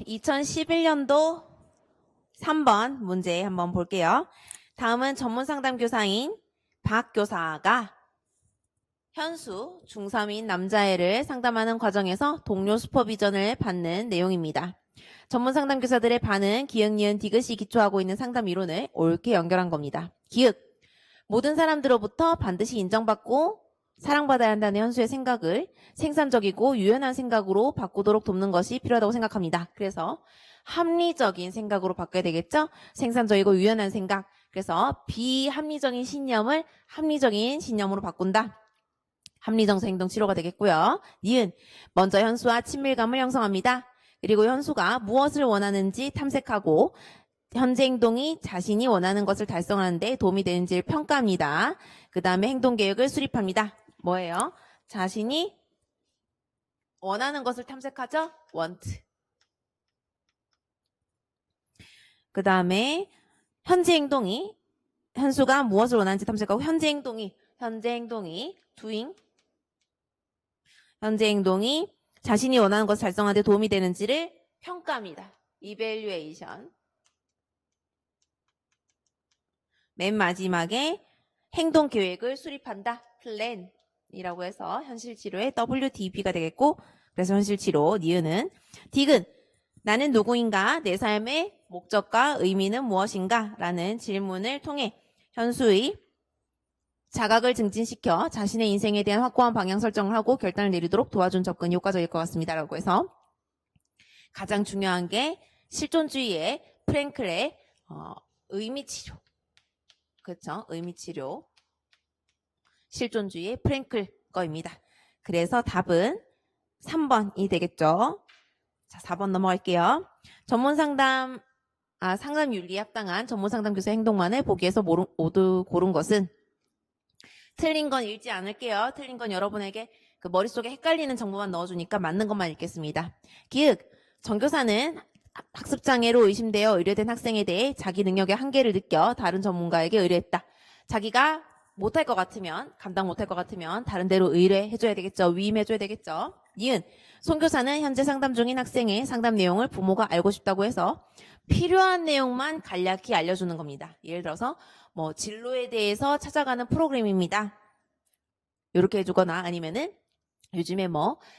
2011년도 3번 문제 한번 볼게요. 다음은 전문상담교사인 박 교사가 현수 중3인 남자애를 상담하는 과정에서 동료 슈퍼비전을 받는 내용입니다. 전문상담교사들의 반응, 기역, 니은, 디귿이 기초하고 있는 상담 이론을 옳게 연결한 겁니다. 기역, 모든 사람들로부터 반드시 인정받고 사랑받아야 한다는 현수의 생각을 생산적이고 유연한 생각으로 바꾸도록 돕는 것이 필요하다고 생각합니다. 그래서 합리적인 생각으로 바꿔야 되겠죠? 생산적이고 유연한 생각. 그래서 비합리적인 신념을 합리적인 신념으로 바꾼다. 합리정서 행동 치료가 되겠고요. 니은, 먼저 현수와 친밀감을 형성합니다. 그리고 현수가 무엇을 원하는지 탐색하고 현재 행동이 자신이 원하는 것을 달성하는 데 도움이 되는지를 평가합니다. 그 다음에 행동계획을 수립합니다. 뭐예요? 자신이 원하는 것을 탐색하죠? want. 그 다음에 현재 행동이 현수가 무엇을 원하는지 탐색하고 현재 행동이 doing. 현재 행동이 자신이 원하는 것을 달성하는 데 도움이 되는지를 평가합니다. evaluation. 맨 마지막에 행동 계획을 수립한다. plan이라고 해서 현실치료의 WDP가 되겠고, 그래서 현실치료 니은은 디귿, 나는 누구인가? 내 삶의 목적과 의미는 무엇인가? 라는 질문을 통해 현수의 자각을 증진시켜 자신의 인생에 대한 확고한 방향 설정을 하고 결단을 내리도록 도와준 접근이 효과적일 것 같습니다. 라고 해서 가장 중요한 게 실존주의의 프랭클의 의미치료. 그렇죠? 의미치료. 실존주의의 프랭클 거입니다. 그래서 답은 3번이 되겠죠. 자, 4번 넘어갈게요. 상담윤리에 합당한 전문상담교사 행동만을 보기에서 모두 고른 것은 틀린 건 읽지 않을게요. 틀린 건 여러분에게 그 머릿속에 헷갈리는 정보만 넣어주니까 맞는 것만 읽겠습니다. 기획, 전교사는 학습장애로 의심되어 의뢰된 학생에 대해 자기 능력의 한계를 느껴 다른 전문가에게 의뢰했다. 자기가 못할 것 같으면, 감당 못할 것 같으면 다른 데로 의뢰해줘야 되겠죠. 위임해줘야 되겠죠. 니은, 손교사는 현재 상담 중인 학생의 상담 내용을 부모가 알고 싶다고 해서 필요한 내용만 간략히 알려주는 겁니다. 예를 들어서 진로에 대해서 찾아가는 프로그램입니다. 이렇게 해주거나 아니면은 요즘에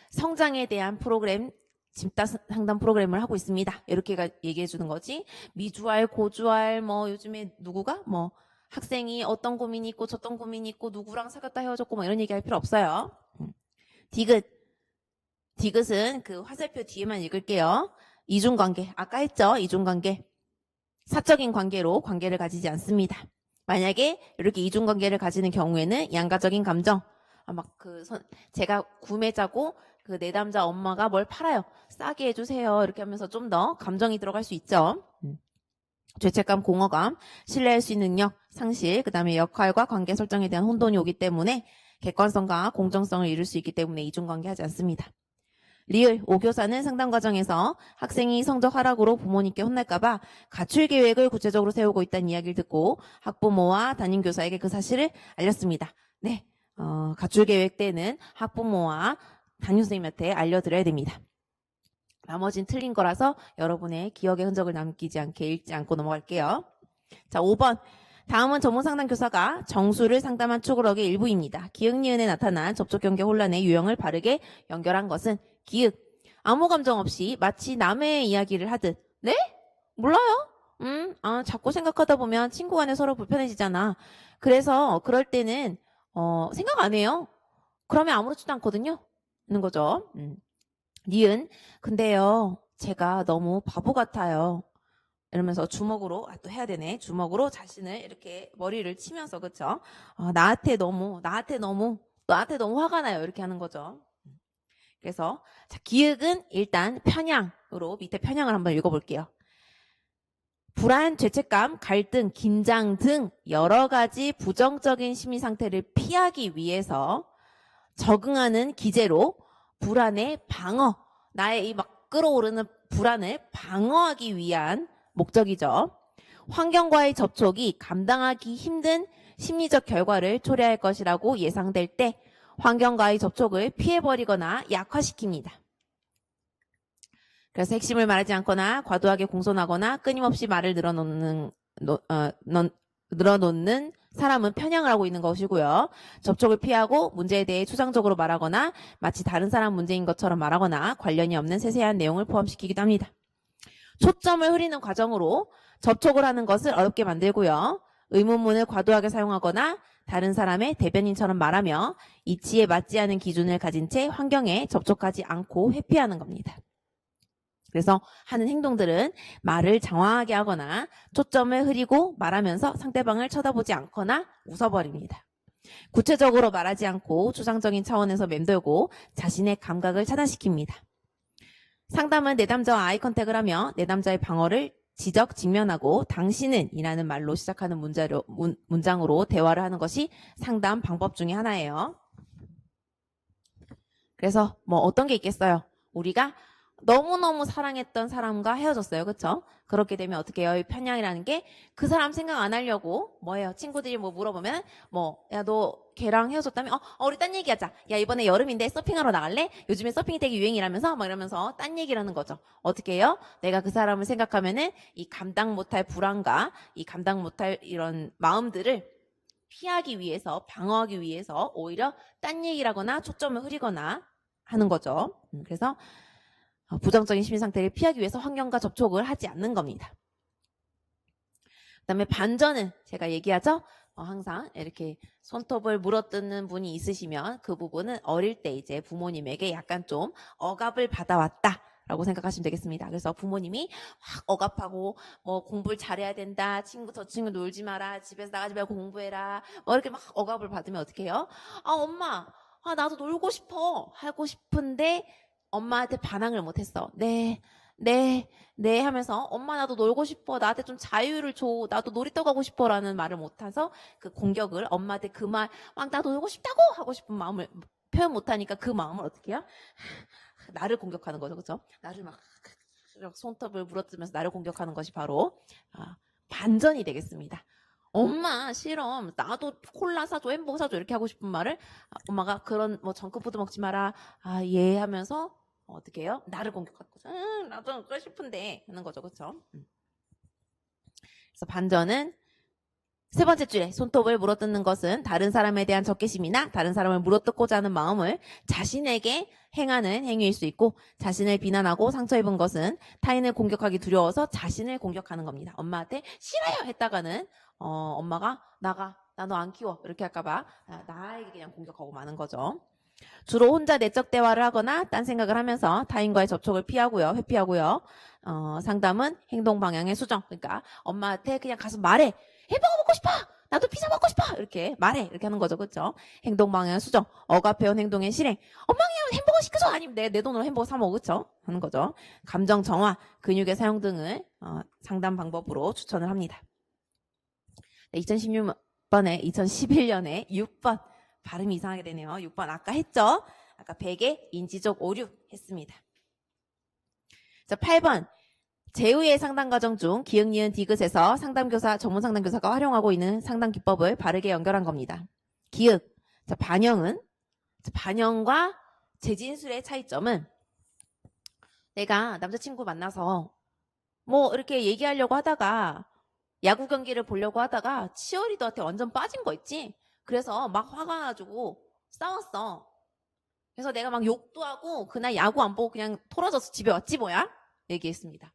성장에 대한 프로그램, 집단 상담 프로그램을 하고 있습니다. 이렇게 얘기해 주는 거지. 미주알, 고주알, 요즘에 누구가 학생이 어떤 고민이 있고 저떤 고민이 있고 누구랑 사귀었다 헤어졌고 이런 얘기할 필요 없어요. 디귿은 그 화살표 뒤에만 읽을게요. 이중관계. 아까 했죠? 이중관계. 사적인 관계로 관계를 가지지 않습니다. 만약에 이렇게 이중관계를 가지는 경우에는 양가적인 감정. 제가 구매자고 그 내담자 엄마가 뭘 팔아요. 싸게 해주세요. 이렇게 하면서 좀 더 감정이 들어갈 수 있죠. 죄책감, 공허감, 신뢰할 수 있는 능력, 상실, 그 다음에 역할과 관계 설정에 대한 혼돈이 오기 때문에 객관성과 공정성을 이룰 수 있기 때문에 이중관계 하지 않습니다. 리을, 오교사는 상담 과정에서 학생이 성적 하락으로 부모님께 혼날까봐 가출 계획을 구체적으로 세우고 있다는 이야기를 듣고 학부모와 담임교사에게 그 사실을 알렸습니다. 네, 가출 계획 때는 학부모와 담임선생님한테 알려드려야 됩니다. 나머지는 틀린 거라서 여러분의 기억의 흔적을 남기지 않게 읽지 않고 넘어갈게요. 자, 5번. 다음은 전문상담교사가 정수를 상담한 축으럭의 일부입니다. 기역, 니은에 나타난 접촉경계 혼란의 유형을 바르게 연결한 것은 기역. 아무 감정 없이 마치 남의 이야기를 하듯. 네? 몰라요? 자꾸 생각하다 보면 친구 간에 서로 불편해지잖아. 그래서 그럴 때는 생각 안 해요. 그러면 아무렇지도 않거든요. 있는 거죠. 니은, 근데요, 제가 너무 바보 같아요. 이러면서 주먹으로, 또 해야 되네. 주먹으로 자신을 이렇게 머리를 치면서, 그쵸? 나한테 너무 화가 나요. 이렇게 하는 거죠. 그래서, 자, 기역은 일단 편향으로 밑에 편향을 한번 읽어볼게요. 불안, 죄책감, 갈등, 긴장 등 여러 가지 부정적인 심리 상태를 피하기 위해서 적응하는 기제로 불안의 방어, 나의 이 끌어오르는 불안을 방어하기 위한 목적이죠. 환경과의 접촉이 감당하기 힘든 심리적 결과를 초래할 것이라고 예상될 때 환경과의 접촉을 피해버리거나 약화시킵니다. 그래서 핵심을 말하지 않거나 과도하게 공손하거나 끊임없이 말을 늘어놓는 사람은 편향을 하고 있는 것이고요. 접촉을 피하고 문제에 대해 추상적으로 말하거나 마치 다른 사람 문제인 것처럼 말하거나 관련이 없는 세세한 내용을 포함시키기도 합니다. 초점을 흐리는 과정으로 접촉을 하는 것을 어렵게 만들고요. 의문문을 과도하게 사용하거나 다른 사람의 대변인처럼 말하며 이치에 맞지 않은 기준을 가진 채 환경에 접촉하지 않고 회피하는 겁니다. 그래서 하는 행동들은 말을 장황하게 하거나 초점을 흐리고 말하면서 상대방을 쳐다보지 않거나 웃어버립니다. 구체적으로 말하지 않고 추상적인 차원에서 맴돌고 자신의 감각을 차단시킵니다. 상담은 내담자와 아이 컨택을 하며 내담자의 방어를 지적, 직면하고 당신은 이라는 말로 시작하는 문장으로 대화를 하는 것이 상담 방법 중에 하나예요. 그래서 뭐 어떤 게 있겠어요? 우리가 너무너무 사랑했던 사람과 헤어졌어요. 그쵸? 그렇게 되면 어떻게 해요? 이 편향이라는 게 그 사람 생각 안 하려고 뭐예요? 친구들이 뭐 물어보면 야 너 걔랑 헤어졌다며? 우리 딴 얘기하자. 야 이번에 여름인데 서핑하러 나갈래? 요즘에 서핑이 되게 유행이라면서 막 이러면서 딴 얘기를 하는 거죠. 어떻게 해요? 내가 그 사람을 생각하면은 이 감당 못할 불안과 이 감당 못할 이런 마음들을 피하기 위해서 방어하기 위해서 오히려 딴 얘기를 하거나 초점을 흐리거나 하는 거죠. 그래서 부정적인 심리 상태를 피하기 위해서 환경과 접촉을 하지 않는 겁니다. 그 다음에 반전은 제가 얘기하죠. 항상 이렇게 손톱을 물어뜯는 분이 있으시면 그 부분은 어릴 때 이제 부모님에게 약간 좀 억압을 받아왔다 라고 생각하시면 되겠습니다. 그래서 부모님이 확 억압하고 뭐 공부를 잘해야 된다, 저 친구 놀지 마라, 집에서 나가지 말고 공부해라, 뭐 이렇게 막 억압을 받으면 어떻게 해요? 엄마, 나도 놀고 싶어 하고 싶은데 엄마한테 반항을 못했어. 네 하면서 엄마 나도 놀고 싶어. 나한테 좀 자유를 줘. 나도 놀이터 가고 싶어 라는 말을 못해서 그 공격을 엄마한테 그 말 막 나도 놀고 싶다고 하고 싶은 마음을 표현 못하니까 그 마음을 어떻게 해요? 나를 공격하는 거죠. 그렇죠? 나를 막 손톱을 물어뜯으면서 나를 공격하는 것이 바로 반전이 되겠습니다. 엄마 싫어. 나도 콜라 사줘, 햄버거 사줘 이렇게 하고 싶은 말을 엄마가 그런 뭐 정크푸드 먹지 마라. 예 하면서 어떻게 해요? 나를 공격하는 거죠. 나도 먹고 싶은데 하는 거죠. 그렇죠? 그래서 반전은 세 번째 줄에 손톱을 물어뜯는 것은 다른 사람에 대한 적개심이나 다른 사람을 물어뜯고자 하는 마음을 자신에게 행하는 행위일 수 있고 자신을 비난하고 상처 입은 것은 타인을 공격하기 두려워서 자신을 공격하는 겁니다. 엄마한테 싫어요 했다가는 엄마가 나가 나 너 안 키워 이렇게 할까봐 나에게 그냥 공격하고 마는 거죠. 주로 혼자 내적 대화를 하거나 딴 생각을 하면서 타인과의 접촉을 피하고요. 회피하고요. 상담은 행동 방향의 수정. 그러니까 엄마한테 그냥 가서 말해. 햄버거 먹고 싶어. 나도 피자 먹고 싶어. 이렇게 말해. 이렇게 하는 거죠. 그렇죠? 행동 방향의 수정. 억압해온 행동의 실행. 엄마 그냥 햄버거 시켜줘. 아니면 내 돈으로 햄버거 사 먹어. 그렇죠? 하는 거죠. 감정 정화, 근육의 사용 등을 상담 방법으로 추천을 합니다. 네, 2011년에 6번. 발음이 이상하게 되네요. 6번 아까 했죠? 아까 100의 인지적 오류 했습니다. 자, 8번. 제후의 상담과정 중 기역, 니은, 디귿에서 상담교사, 전문 상담교사가 활용하고 있는 상담 기법을 바르게 연결한 겁니다. 기역. 자, 반영과 재진술의 차이점은 내가 남자친구 만나서 뭐 이렇게 얘기하려고 하다가 야구 경기를 보려고 하다가 치어리더한테 완전 빠진 거 있지? 그래서 막 화가 나가지고 싸웠어. 그래서 내가 막 욕도 하고 그날 야구 안 보고 그냥 토라져서 집에 왔지 뭐야? 얘기했습니다.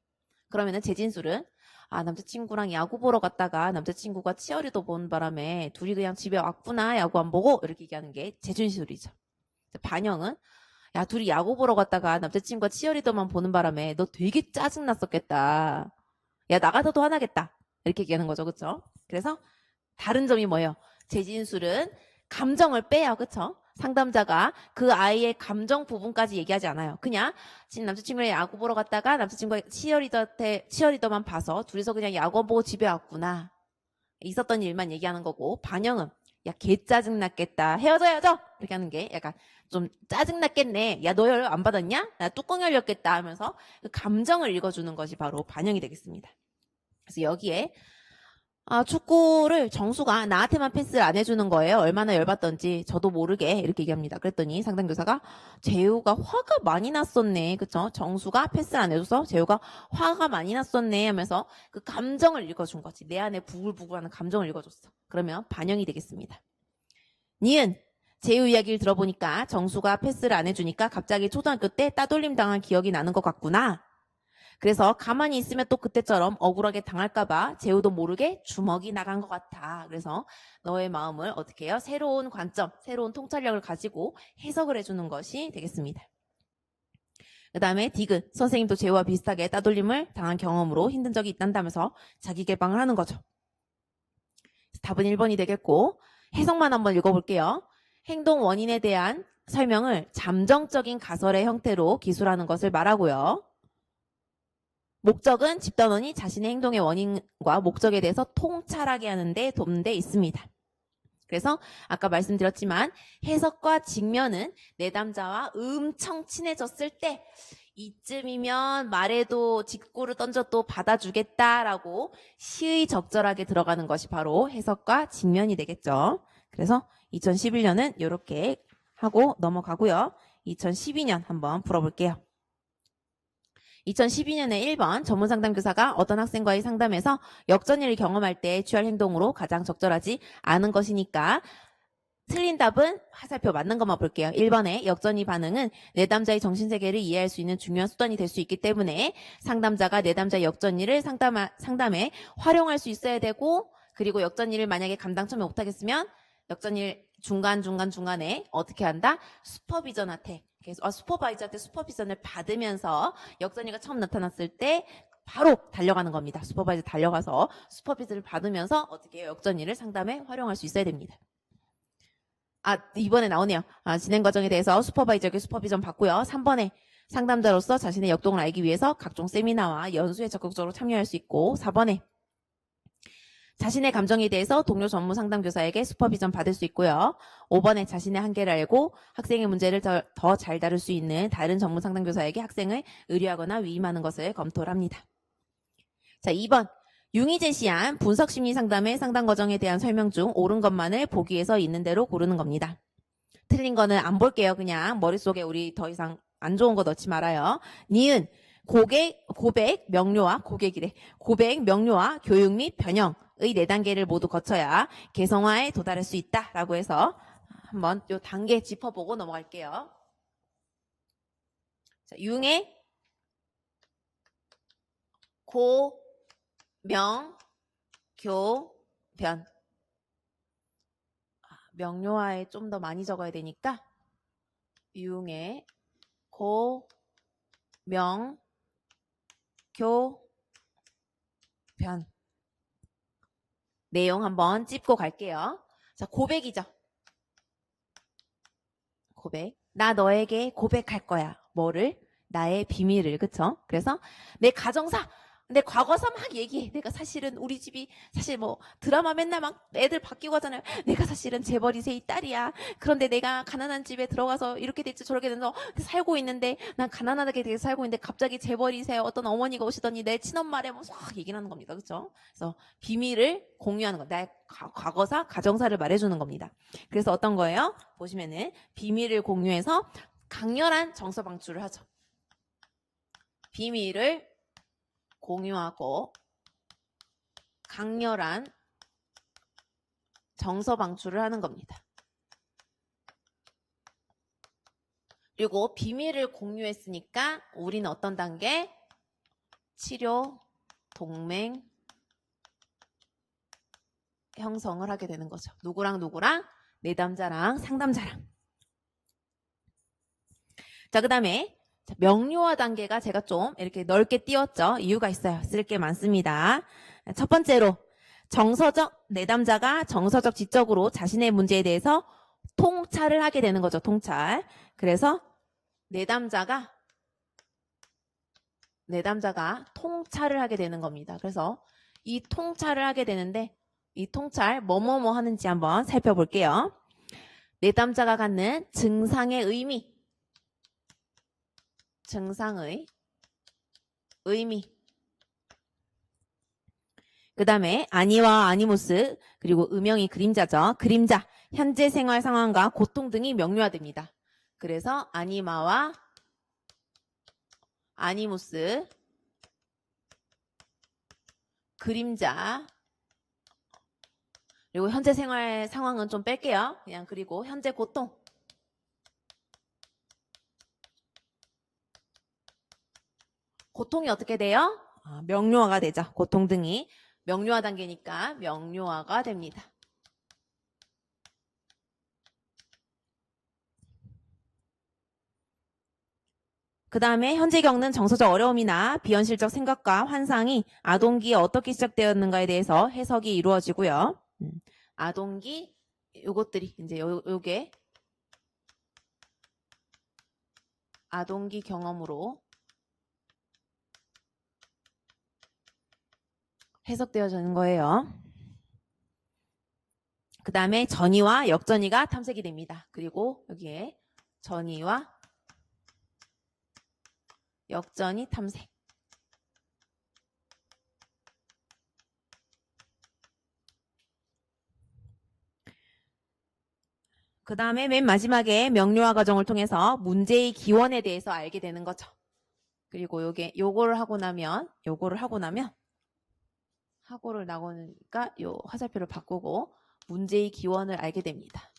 그러면은 재진술은 남자친구랑 야구 보러 갔다가 남자친구가 치어리더 보는 바람에 둘이 그냥 집에 왔구나 야구 안 보고 이렇게 얘기하는 게 재진술이죠. 반영은 둘이 야구 보러 갔다가 남자친구가 치어리더만 보는 바람에 너 되게 짜증났었겠다. 야 나가서도 화나겠다. 이렇게 얘기하는 거죠. 그렇죠? 그래서 다른 점이 뭐예요? 재진술은 감정을 빼요. 그쵸? 상담자가 그 아이의 감정 부분까지 얘기하지 않아요. 그냥 지금 남자친구랑 야구 보러 갔다가 남자친구가 치어리더만 봐서 둘이서 그냥 야구 보고 집에 왔구나. 있었던 일만 얘기하는 거고 반영은 걔 짜증났겠다. 헤어져야죠. 이렇게 하는 게 약간 좀 짜증났겠네. 야 너 연락 안 받았냐? 나 뚜껑 열렸겠다 하면서 그 감정을 읽어주는 것이 바로 반영이 되겠습니다. 그래서 여기에 축구를 정수가 나한테만 패스를 안 해주는 거예요. 얼마나 열받던지 저도 모르게 이렇게 얘기합니다. 그랬더니 상담교사가 재우가 화가 많이 났었네. 그쵸? 정수가 패스를 안 해줘서 재우가 화가 많이 났었네 하면서 그 감정을 읽어준 거지. 내 안에 부글부글하는 감정을 읽어줬어. 그러면 반영이 되겠습니다. 니은 재우 이야기를 들어보니까 정수가 패스를 안 해주니까 갑자기 초등학교 때 따돌림 당한 기억이 나는 것 같구나. 그래서 가만히 있으면 또 그때처럼 억울하게 당할까봐 재우도 모르게 주먹이 나간 것 같아. 그래서 너의 마음을 어떻게 해요? 새로운 관점, 새로운 통찰력을 가지고 해석을 해주는 것이 되겠습니다. 그 다음에 디귿, 선생님도 재우와 비슷하게 따돌림을 당한 경험으로 힘든 적이 있단다면서 자기 개방을 하는 거죠. 답은 1번이 되겠고 해석만 한번 읽어볼게요. 행동 원인에 대한 설명을 잠정적인 가설의 형태로 기술하는 것을 말하고요. 목적은 집단원이 자신의 행동의 원인과 목적에 대해서 통찰하게 하는 데 돕는 데 있습니다. 그래서 아까 말씀드렸지만 해석과 직면은 내담자와 엄청 친해졌을 때 이쯤이면 말해도 직구를 던져도 받아주겠다라고 시의적절하게 들어가는 것이 바로 해석과 직면이 되겠죠. 그래서 2011년은 이렇게 하고 넘어가고요. 2012년 한번 풀어볼게요. 2012년에 1번 전문상담교사가 어떤 학생과의 상담에서 역전일을 경험할 때 취할 행동으로 가장 적절하지 않은 것이니까 틀린 답은 화살표 맞는 것만 볼게요. 1번에 역전이 반응은 내담자의 정신세계를 이해할 수 있는 중요한 수단이 될 수 있기 때문에 상담자가 내담자의 역전일을 상담에 활용할 수 있어야 되고 그리고 역전일을 만약에 감당 처음에 못하겠으면 역전일 중간에 어떻게 한다? 슈퍼비전한테 그래서 슈퍼바이저한테 슈퍼비전을 받으면서 역전이가 처음 나타났을 때 바로 달려가는 겁니다. 슈퍼바이저 달려가서 슈퍼비전을 받으면서 어떻게 해요? 역전이를 상담에 활용할 수 있어야 됩니다. 이번에 나오네요. 진행 과정에 대해서 슈퍼바이저에게 슈퍼비전 받고요. 3번에 상담자로서 자신의 역동을 알기 위해서 각종 세미나와 연수에 적극적으로 참여할 수 있고 4번에 자신의 감정에 대해서 동료 전문 상담교사에게 슈퍼비전 받을 수 있고요. 5번에 자신의 한계를 알고 학생의 문제를 더 잘 다룰 수 있는 다른 전문 상담교사에게 학생을 의뢰하거나 위임하는 것을 검토를 합니다. 자, 2번. 융이 제시한 분석심리 상담의 상담 과정에 대한 설명 중 옳은 것만을 보기에서 있는 대로 고르는 겁니다. 틀린 거는 안 볼게요. 그냥 머릿속에 우리 더 이상 안 좋은 거 넣지 말아요. 니은. 고백, 명료와 교육 및 변형의 4단계를 모두 거쳐야 개성화에 도달할 수 있다라고 해서 한번 요 단계 짚어보고 넘어갈게요. 자, 융의 변. 명료화에 좀 더 많이 적어야 되니까 융의 변. 내용 한번 찝고 갈게요. 자, 고백이죠. 고백. 나 너에게 고백할 거야. 뭐를? 나의 비밀을. 그쵸? 그래서 내 가정사, 내 과거사 막 얘기해. 내가 사실은 우리 집이 사실 뭐 드라마 맨날 막 애들 바뀌고 하잖아요. 내가 사실은 재벌 2세 딸이야. 그런데 내가 가난한 집에 들어가서 이렇게 됐지 저렇게 돼서 살고 있는데 난 가난하게 되게 살고 있는데 갑자기 재벌 2세 어떤 어머니가 오시더니 내 친엄마래 뭐 막 얘기를 하는 겁니다. 그렇죠? 그래서 비밀을 공유하는 거. 나의 과거사, 가정사를 말해주는 겁니다. 그래서 어떤 거예요? 보시면은 비밀을 공유해서 강렬한 정서 방출을 하죠. 비밀을 공유하고 강렬한 정서 방출을 하는 겁니다. 그리고 비밀을 공유했으니까 우리는 어떤 단계? 치료, 동맹 형성을 하게 되는 거죠. 누구랑 내담자랑 상담자랑. 자, 그 다음에 명료화 단계가 제가 좀 이렇게 넓게 띄웠죠. 이유가 있어요. 쓸 게 많습니다. 첫 번째로 내담자가 정서적 지적으로 자신의 문제에 대해서 통찰을 하게 되는 거죠. 통찰. 그래서 내담자가 통찰을 하게 되는 겁니다. 그래서 이 통찰을 하게 되는데 이 통찰 뭐뭐뭐 하는지 한번 살펴볼게요. 내담자가 갖는 증상의 의미. 그 다음에 아니와 아니모스, 그리고 음영이 그림자죠. 그림자, 현재 생활 상황과 고통 등이 명료화됩니다. 그래서 아니마와 아니모스, 그림자, 그리고 현재 생활 상황은 좀 뺄게요. 그냥 그리고 현재 고통. 고통이 어떻게 돼요? 명료화가 되죠. 고통 등이. 명료화 단계니까 명료화가 됩니다. 그 다음에 현재 겪는 정서적 어려움이나 비현실적 생각과 환상이 아동기에 어떻게 시작되었는가에 대해서 해석이 이루어지고요. 아동기, 요것들이 이제 요게 아동기 경험으로 해석되어지는 거예요. 그 다음에 전이와 역전이가 탐색이 됩니다. 그리고 여기에 전이와 역전이 탐색. 그 다음에 맨 마지막에 명료화 과정을 통해서 문제의 기원에 대해서 알게 되는 거죠. 그리고 요거를 하고 나면 하고를 나오니까 요 화살표를 바꾸고 문제의 기원을 알게 됩니다.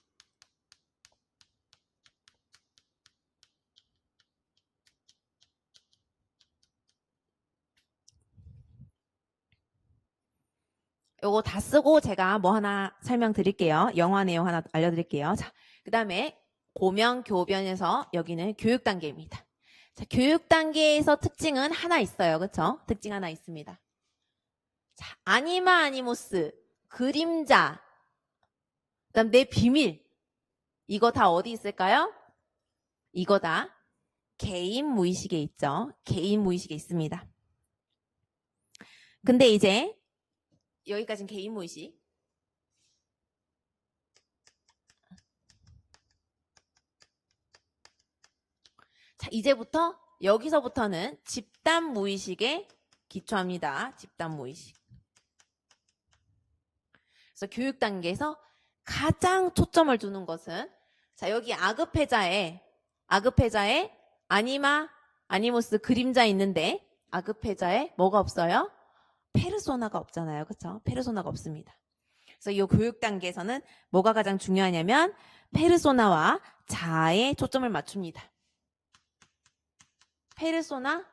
요거 다 쓰고 제가 뭐 하나 설명드릴게요. 영화 내용 하나 알려드릴게요. 자, 그 다음에 고명, 교변에서 여기는 교육 단계입니다. 자, 교육 단계에서 특징은 하나 있어요. 그쵸? 특징 하나 있습니다. 자, 아니마 아니모스, 그림자, 그 다음 내 비밀. 이거 다 어디 있을까요? 이거 다 개인 무의식에 있죠. 개인 무의식에 있습니다. 근데 이제 여기까지는 개인 무의식. 자, 이제부터 여기서부터는 집단 무의식에 기초합니다. 집단 무의식. 그래서 교육 단계에서 가장 초점을 두는 것은 자, 여기 아급해자에 아니마, 아니모스 그림자 있는데 아급해자에 뭐가 없어요? 페르소나가 없잖아요. 그렇죠? 페르소나가 없습니다. 그래서 이 교육 단계에서는 뭐가 가장 중요하냐면 페르소나와 자아에 초점을 맞춥니다. 페르소나,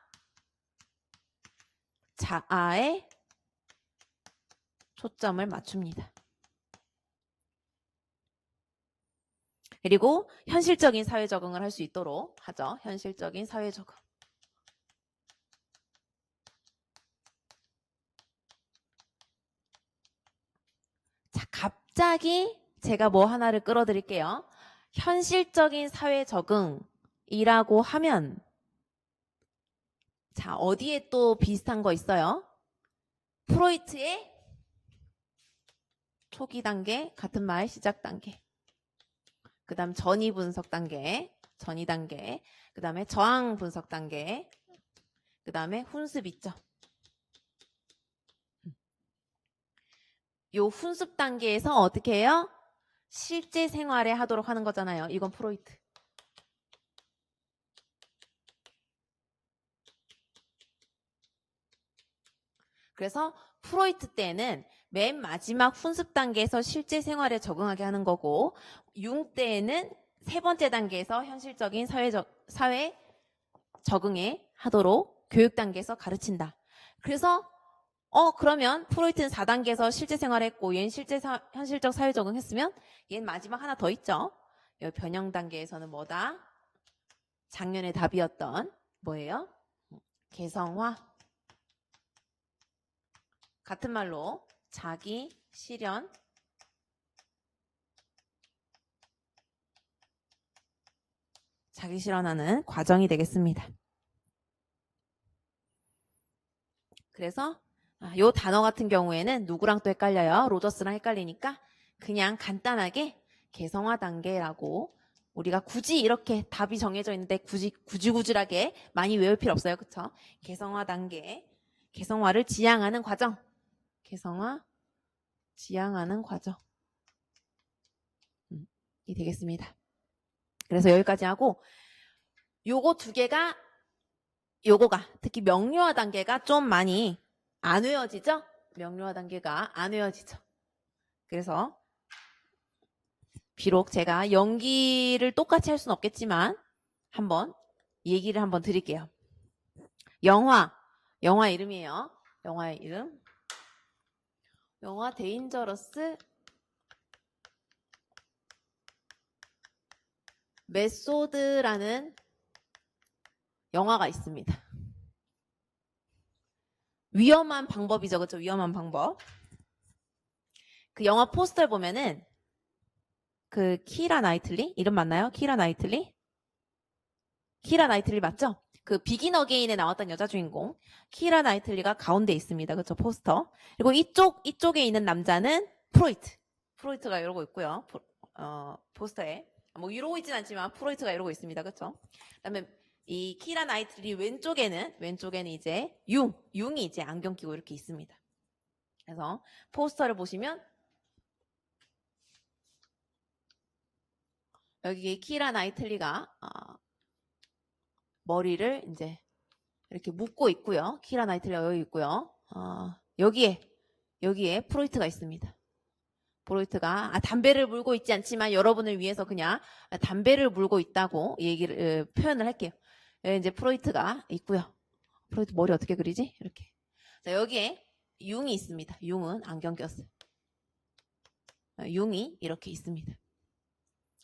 자아에 초점을 맞춥니다. 그리고 현실적인 사회 적응을 할 수 있도록 하죠. 현실적인 사회 적응. 자, 갑자기 제가 뭐 하나를 끌어드릴게요. 현실적인 사회 적응이라고 하면 자, 어디에 또 비슷한 거 있어요? 프로이트의 초기 단계, 같은 말 시작 단계. 그 다음 전이 분석 단계, 그 다음에 저항 분석 단계, 그 다음에 훈습 있죠. 요 훈습 단계에서 어떻게 해요? 실제 생활에 하도록 하는 거잖아요. 이건 프로이트. 그래서 프로이트 때는 맨 마지막 훈습 단계에서 실제 생활에 적응하게 하는 거고 융 때에는 세 번째 단계에서 현실적인 사회 적응에 하도록 교육 단계에서 가르친다. 그래서 그러면 프로이트는 4단계에서 실제 생활했고 얘는 현실적 사회 적응했으면 얘는 마지막 하나 더 있죠. 이 변형 단계에서는 뭐다? 작년의 답이었던 뭐예요? 개성화. 같은 말로 자기 실현. 자기 실현하는 과정이 되겠습니다. 그래서 요 단어 같은 경우에는 누구랑 또 헷갈려요? 로저스랑 헷갈리니까 그냥 간단하게 개성화 단계라고 우리가 굳이 이렇게 답이 정해져 있는데 구질구질하게 많이 외울 필요 없어요. 그쵸? 개성화 단계, 개성화를 지향하는 과정, 개성화, 지향하는 과정. 이 되겠습니다. 그래서 여기까지 하고, 요거 두 개가, 요거가, 특히 명료화 단계가 좀 많이 안 외워지죠? 명료화 단계가 안 외워지죠. 그래서, 비록 제가 연기를 똑같이 할 수는 없겠지만, 한번, 얘기를 한번 드릴게요. 영화 이름이에요. 영화의 이름. 영화 데인저러스 메소드라는 영화가 있습니다. 위험한 방법이죠. 그렇죠? 위험한 방법. 그 영화 포스터를 보면은 그 키라 나이틀리? 이름 맞나요? 키라 나이틀리 맞죠? 그 비긴 어게인에 나왔던 여자 주인공 키라 나이틀리가 가운데 있습니다. 그렇죠? 포스터. 그리고 이쪽에 있는 남자는 프로이트가 이러고 있고요. 포스터에 뭐 이러고 있진 않지만 프로이트가 이러고 있습니다. 그렇죠? 그다음에 이 키라 나이틀리 왼쪽에는 이제 융이 이제 안경 끼고 이렇게 있습니다. 그래서 포스터를 보시면 여기 키라 나이틀리가 머리를 이제 이렇게 묶고 있고요. 키라 나이틀리가 여기 있고요. 여기에 프로이트가 있습니다. 프로이트가 담배를 물고 있지 않지만 여러분을 위해서 그냥 담배를 물고 있다고 표현을 할게요. 이제 프로이트가 있고요. 프로이트 머리 어떻게 그리지? 이렇게. 자, 여기에 융이 있습니다. 융은 안경 꼈어요. 융이 이렇게 있습니다.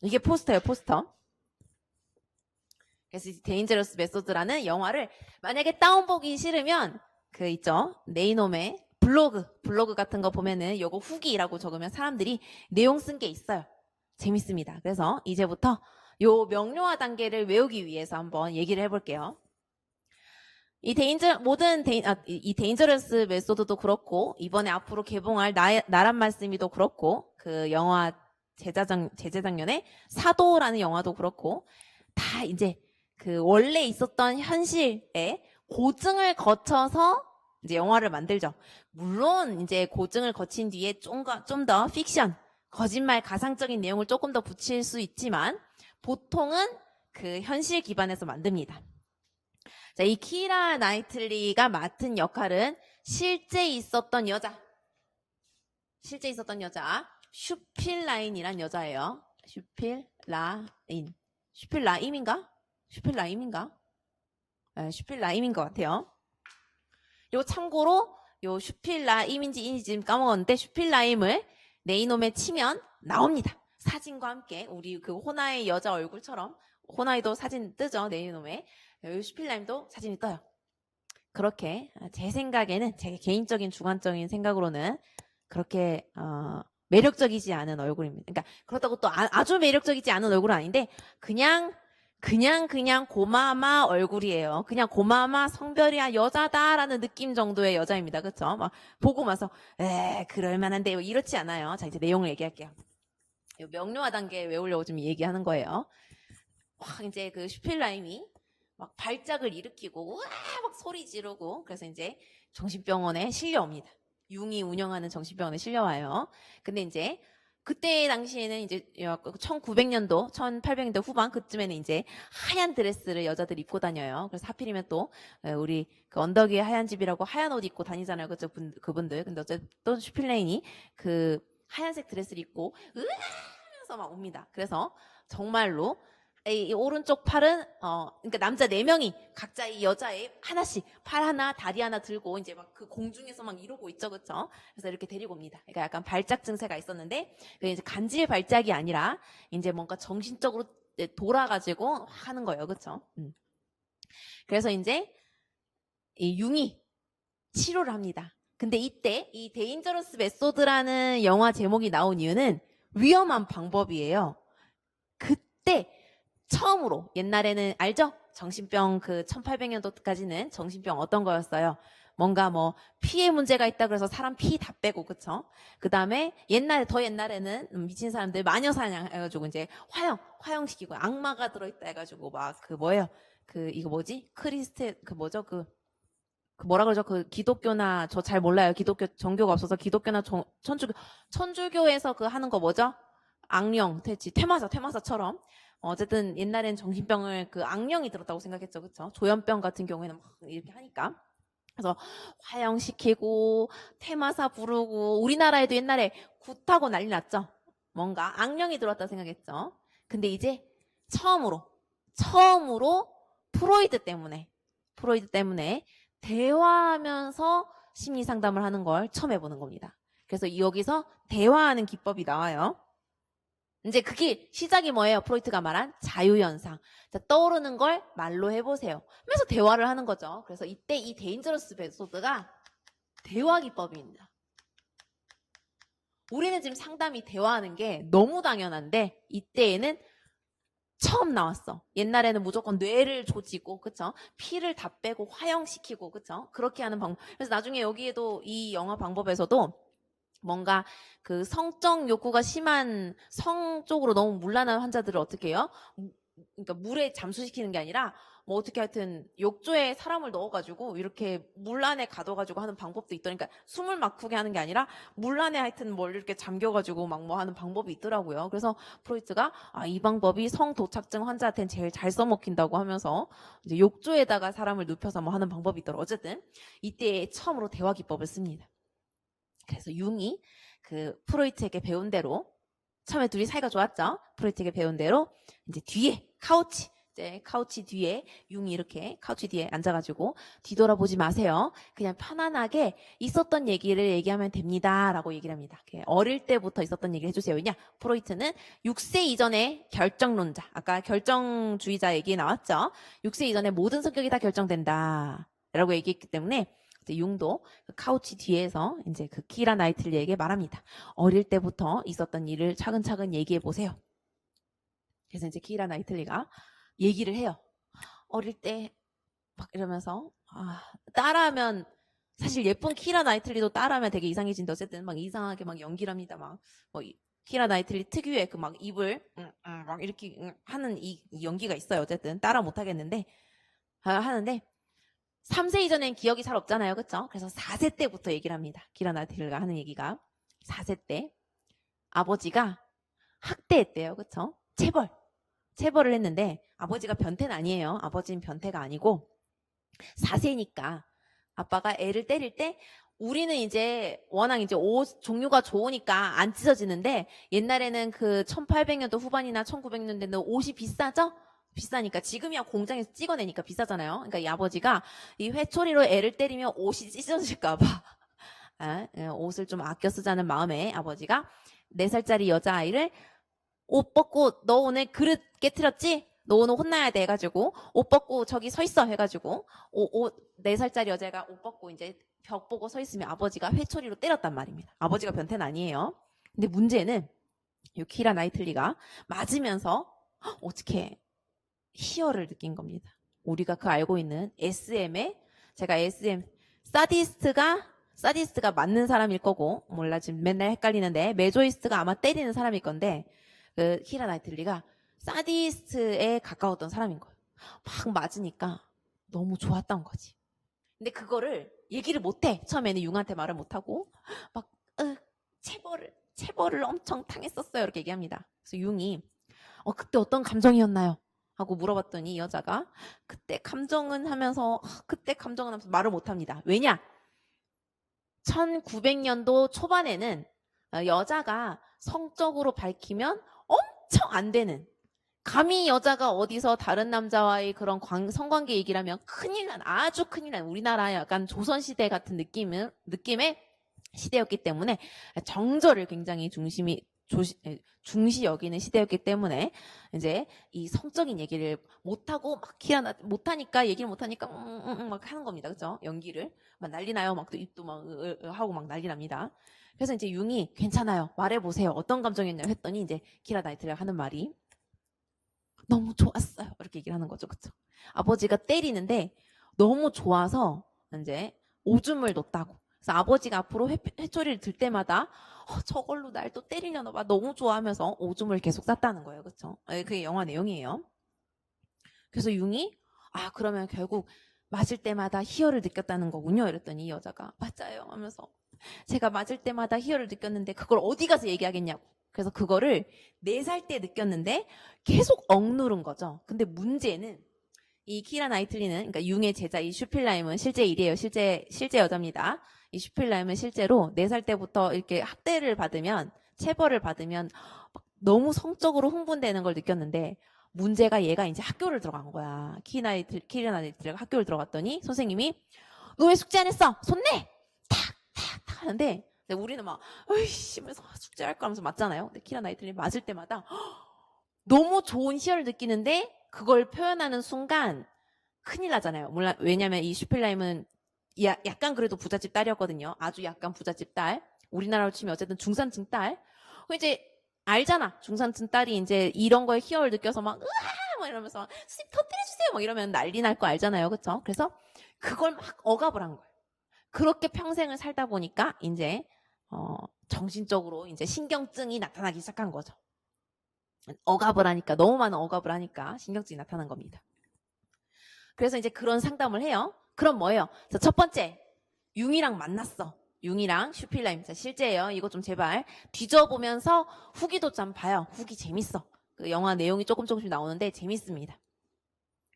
이게 포스터예요, 포스터. 그래서 데인저러스 메소드라는 영화를 만약에 다운보기 싫으면 그 있죠. 네이놈의 블로그 같은 거 보면은 요거 후기라고 적으면 사람들이 내용 쓴 게 있어요. 재밌습니다. 그래서 이제부터 요 명료화 단계를 외우기 위해서 한번 얘기를 해볼게요. 이 데인저러스 메소드도 그렇고 이번에 앞으로 개봉할 나란 말씀이도 그렇고 그 영화 재작년에 사도라는 영화도 그렇고 다 이제 그 원래 있었던 현실에 고증을 거쳐서 이제 영화를 만들죠. 물론 이제 고증을 거친 뒤에 좀 더 픽션, 거짓말, 가상적인 내용을 조금 더 붙일 수 있지만 보통은 그 현실 기반에서 만듭니다. 자, 이 키라 나이틀리가 맡은 역할은 실제 있었던 여자, 슈필라인이란 여자예요. 슈필라임인가? 슈필라임인 것 같아요. 그리고 참고로 요 슈필라임인지 지금 까먹었는데 슈필라임을 네이놈에 치면 나옵니다. 사진과 함께 우리 그 호나의 여자 얼굴처럼 호나이도 사진 뜨죠. 네이놈에. 요 슈필라임도 사진이 떠요. 그렇게 제 생각에는 제 개인적인 주관적인 생각으로는 그렇게 매력적이지 않은 얼굴입니다. 그러니까 그렇다고 또 아주 매력적이지 않은 얼굴은 아닌데 그냥 고마마 얼굴이에요. 그냥 고마마 성별이야 여자다라는 느낌 정도의 여자입니다. 그렇죠? 막 보고 나서 그럴만한데 이렇지 않아요. 자, 이제 내용을 얘기할게요. 명료화 단계 외우려고 좀 얘기하는 거예요. 이제 그 슈필라임이 막 발작을 일으키고 우와 막 소리 지르고 그래서 이제 정신병원에 실려옵니다. 융이 운영하는 정신병원에 실려와요. 근데 이제 그때 당시에는 이제 1900년도, 1800년도 후반 그쯤에는 이제 하얀 드레스를 여자들이 입고 다녀요. 그래서 하필이면 또 우리 그 언덕 위에 하얀 집이라고 하얀 옷 입고 다니잖아요. 그분들. 근데 어쨌든 슈필레인이 그 하얀색 드레스를 입고 으아하면서 막 옵니다. 그래서 정말로 이 오른쪽 팔은 그러니까 남자 4명이 각자 이 여자의 하나씩 팔 하나 다리 하나 들고 이제 막 그 공중에서 막 이러고 있죠, 그렇죠? 그래서 이렇게 데리고 옵니다. 그러니까 약간 발작 증세가 있었는데 그게 이제 간질 발작이 아니라 이제 뭔가 정신적으로 돌아가지고 하는 거예요, 그렇죠? 그래서 이제 이 융이 치료를 합니다. 근데 이때 이 데인저러스 메소드라는 영화 제목이 나온 이유는 위험한 방법이에요. 그때 처음으로 옛날에는 알죠? 정신병 그 1800년도까지는 정신병 어떤 거였어요? 뭔가 뭐 피에 문제가 있다 그래서 사람 피 다 빼고 그쵸? 그 다음에 더 옛날에는 미친 사람들 마녀 사냥 해가지고 이제 화형시키고 악마가 들어있다 해가지고 막 그 뭐예요? 그 이거 뭐지? 그 뭐라 그러죠? 그 기독교나 저 잘 몰라요. 기독교 종교가 없어서 기독교나 천주교에서 그 하는 거 뭐죠? 악령, 퇴마사처럼 어쨌든 옛날엔 정신병을 그 악령이 들었다고 생각했죠, 그렇죠? 조현병 같은 경우에는 막 이렇게 하니까. 그래서 화형시키고 퇴마사 부르고 우리나라에도 옛날에 굿하고 난리 났죠. 뭔가 악령이 들어왔다고 생각했죠. 근데 이제 처음으로 프로이드 때문에 대화하면서 심리 상담을 하는 걸 처음 해보는 겁니다. 그래서 여기서 대화하는 기법이 나와요. 이제 그게 시작이 뭐예요? 프로이트가 말한 자유현상. 자, 떠오르는 걸 말로 해보세요. 하면서 대화를 하는 거죠. 그래서 이때 이 데인저러스 메소드가 대화 기법입니다. 우리는 지금 상담이 대화하는 게 너무 당연한데 이때에는 처음 나왔어. 옛날에는 무조건 뇌를 조지고, 그쵸? 피를 다 빼고 화형시키고, 그쵸? 그렇게 하는 방법. 그래서 나중에 여기에도 이 영화 방법에서도 뭔가 그 성적 욕구가 심한 성 쪽으로 너무 문란한 환자들을 어떻게 해요? 그러니까 물에 잠수시키는 게 아니라 뭐 어떻게 하여튼 욕조에 사람을 넣어가지고 이렇게 물 안에 가둬가지고 하는 방법도 있더라고요. 그러니까 숨을 막히게 하는 게 아니라 물 안에 하여튼 뭘 이렇게 잠겨가지고 막 뭐 하는 방법이 있더라고요. 그래서 프로이트가 이 방법이 성도착증 환자한테는 제일 잘 써먹힌다고 하면서 이제 욕조에다가 사람을 눕혀서 뭐 하는 방법이 있더라고요. 어쨌든 이때 처음으로 대화 기법을 씁니다. 그래서 융이 그 프로이트에게 배운 대로 처음에 둘이 사이가 좋았죠. 프로이트에게 배운 대로 이제 뒤에 카우치 뒤에 융이 이렇게 카우치 뒤에 앉아가지고 뒤돌아보지 마세요. 그냥 편안하게 있었던 얘기를 얘기하면 됩니다. 라고 얘기를 합니다. 어릴 때부터 있었던 얘기를 해주세요. 왜냐? 프로이트는 6세 이전의 결정론자. 아까 결정주의자 얘기 나왔죠. 6세 이전에 모든 성격이 다 결정된다. 라고 얘기했기 때문에 융도 카우치 뒤에서 이제 그 키라 나이틀리에게 말합니다. 어릴 때부터 있었던 일을 차근차근 얘기해 보세요. 그래서 이제 키라 나이틀리가 얘기를 해요. 어릴 때 막 이러면서 따라하면 사실 예쁜 키라 나이틀리도 따라하면 되게 이상해진다. 어쨌든 막 이상하게 막 연기를 합니다. 막 뭐 키라 나이틀리 특유의 그 막 입을 막 이렇게 하는 이 연기가 있어요. 어쨌든 따라 못 하겠는데 하는데 3세 이전엔 기억이 잘 없잖아요. 그쵸? 그래서 4세 때부터 얘기를 합니다. 키라 나이틀리가 하는 얘기가 4세 때 아버지가 학대했대요. 그쵸? 체벌을 했는데 아버지가 변태는 아니에요. 아버지는 변태가 아니고 4세니까 아빠가 애를 때릴 때 우리는 이제 워낙 이제 옷 종류가 좋으니까 안 찢어지는데 옛날에는 그 1800년도 후반이나 1900년대는 옷이 비싸죠? 비싸니까 지금이야 공장에서 찍어내니까 비싸잖아요. 그러니까 이 아버지가 이 회초리로 애를 때리면 옷이 찢어질까봐 옷을 좀 아껴 쓰자는 마음에 아버지가 4살짜리 여자아이를 옷 벗고 너 오늘 그릇 깨트렸지? 너 오늘 혼나야 돼 해가지고 옷 벗고 저기 서 있어 해가지고 4살짜리 여자가 옷 벗고 이제 벽 보고 서 있으면 아버지가 회초리로 때렸단 말입니다. 아버지가 변태는 아니에요. 근데 문제는 키라 나이틀리가 맞으면서 어떻게 희열을 느낀 겁니다. 우리가 그 알고 있는 제가 SM 사디스트가 맞는 사람일 거고 몰라 지금 맨날 헷갈리는데 메조이스트가 아마 때리는 사람일 건데 그 키라 나이틀리가 사디스트에 가까웠던 사람인 거예요. 막 맞으니까 너무 좋았던 거지. 근데 그거를 얘기를 못해. 처음에는 융한테 말을 못하고 막 체벌을 엄청 당했었어요. 이렇게 얘기합니다. 그래서 융이 그때 어떤 감정이었나요? 하고 물어봤더니 이 여자가 그때 감정은 하면서 말을 못합니다. 왜냐? 1900년도 초반에는 여자가 성적으로 밝히면 엄청 안 되는 감히 여자가 어디서 다른 남자와의 그런 성관계 얘기를 하면 아주 큰일 난 우리나라 약간 조선시대 같은 느낌의 시대였기 때문에 정절을 굉장히 중시 여기는 시대였기 때문에 이제 이 성적인 얘기를 못하고 못하니까 얘기를 못하니까 막 하는 겁니다. 그죠? 연기를 막 난리 나요. 막 또 입도 막 하고 막 난리 납니다. 그래서 이제 융이 괜찮아요. 말해보세요. 어떤 감정이었나요? 했더니 이제 키라 나이틀리가 하는 말이 너무 좋았어요. 이렇게 얘기를 하는 거죠. 그쵸? 아버지가 때리는데 너무 좋아서 이제 오줌을 놓다고. 그래서 아버지가 앞으로 회초리를 들 때마다 저걸로 날 또 때리려나 봐. 너무 좋아하면서 오줌을 계속 쌌다는 거예요. 그쵸? 그게 영화 내용이에요. 그래서 융이 그러면 결국 맞을 때마다 희열을 느꼈다는 거군요. 이랬더니 이 여자가 맞아요 하면서 제가 맞을 때마다 희열을 느꼈는데 그걸 어디 가서 얘기하겠냐고. 그래서 그거를 4살 때 느꼈는데 계속 억누른 거죠. 근데 문제는 이 키라 나이틀리는, 그러니까 융의 제자 이 슈필라임은 실제 일이에요. 실제 여자입니다. 이 슈필라임은 실제로 4살 때부터 이렇게 학대를 받으면, 체벌을 받으면 막 너무 성적으로 흥분되는 걸 느꼈는데, 문제가 얘가 이제 학교를 들어간 거야. 키라 나이틀리가 학교를 들어갔더니 선생님이 너 왜 숙제 안 했어? 손 내! 탁 하는데 우리는 막 으이씨 하면서 숙제할 거 하면서 맞잖아요. 근데 키라 나이틀리 맞을 때마다 너무 좋은 희열을 느끼는데 그걸 표현하는 순간 큰일 나잖아요. 물론 왜냐면 이 슈필라임은 약간 그래도 부잣집 딸이었거든요. 아주 약간 부잣집 딸. 우리나라로 치면 어쨌든 중산층 딸. 이제 알잖아. 중산층 딸이 이제 이런 거에 희열을 느껴서 막 으아 막 이러면서 막, 선생님 터뜨려주세요 막 이러면 난리 날 거 알잖아요. 그렇죠? 그래서 그걸 막 억압을 한 거예요. 그렇게 평생을 살다 보니까 이제 정신적으로 이제 신경증이 나타나기 시작한 거죠. 억압을 하니까 너무 많은 억압을 하니까 신경증이 나타난 겁니다. 그래서 이제 그런 상담을 해요. 그럼 뭐예요? 자, 첫 번째 융이랑 만났어. 융이랑 슈필라임. 자, 실제예요. 이거 좀 제발 뒤져보면서 후기도 좀 봐요. 후기 재밌어. 그 영화 내용이 조금씩 나오는데 재밌습니다.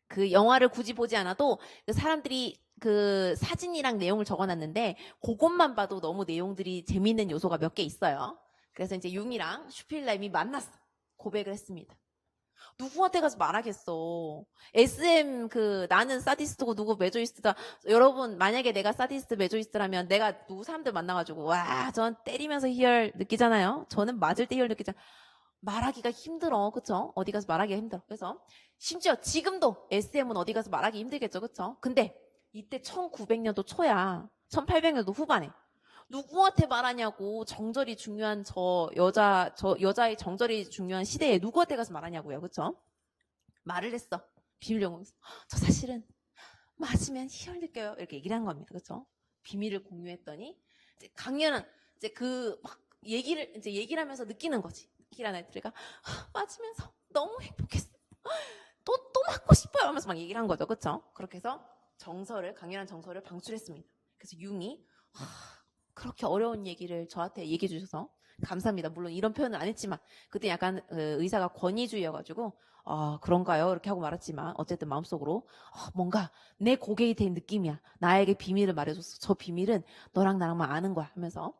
그 영화를 굳이 보지 않아도 그 사람들이 그 사진이랑 내용을 적어놨는데 그것만 봐도 너무 내용들이 재밌는 요소가 몇 개 있어요. 그래서 이제 융이랑 슈필라임이 만났어. 고백을 했습니다. 누구한테 가서 말하겠어. SM 나는 사디스트고 누구 메조이스트다. 여러분 만약에 내가 사디스트 메조이스트라면 내가 누구 사람들 만나가지고 와 전 때리면서 희열 느끼잖아요. 저는 맞을 때 희열 느끼잖아요. 말하기가 힘들어. 그쵸? 어디 가서 말하기가 힘들어. 그래서 심지어 지금도 SM은 어디 가서 말하기 힘들겠죠. 그쵸? 근데 이때 1900년도 초야. 1800년도 후반에. 누구한테 말하냐고. 정절이 중요한 저 여자의 정절이 중요한 시대에 누구한테 가서 말하냐고요. 그쵸? 말을 했어. 비밀 연구소. 저 사실은 맞으면 희열 느껴요. 이렇게 얘기를 한 겁니다. 그쵸? 비밀을 공유했더니 이제 강연은 이제 막 얘기를 하면서 느끼는 거지. 키라 나이틀리가 맞으면서 너무 행복했어. 또 맞고 싶어요 하면서 막 얘기를 한 거죠. 그쵸? 그렇게 해서 강연한 정서를 방출했습니다. 그래서 융이 그렇게 어려운 얘기를 저한테 얘기해 주셔서 감사합니다. 물론 이런 표현은 안 했지만 그때 약간 의사가 권위주의여가지고 그런가요? 이렇게 하고 말았지만 어쨌든 마음속으로 뭔가 내 고객이 된 느낌이야. 나에게 비밀을 말해줬어. 저 비밀은 너랑 나랑만 아는 거야 하면서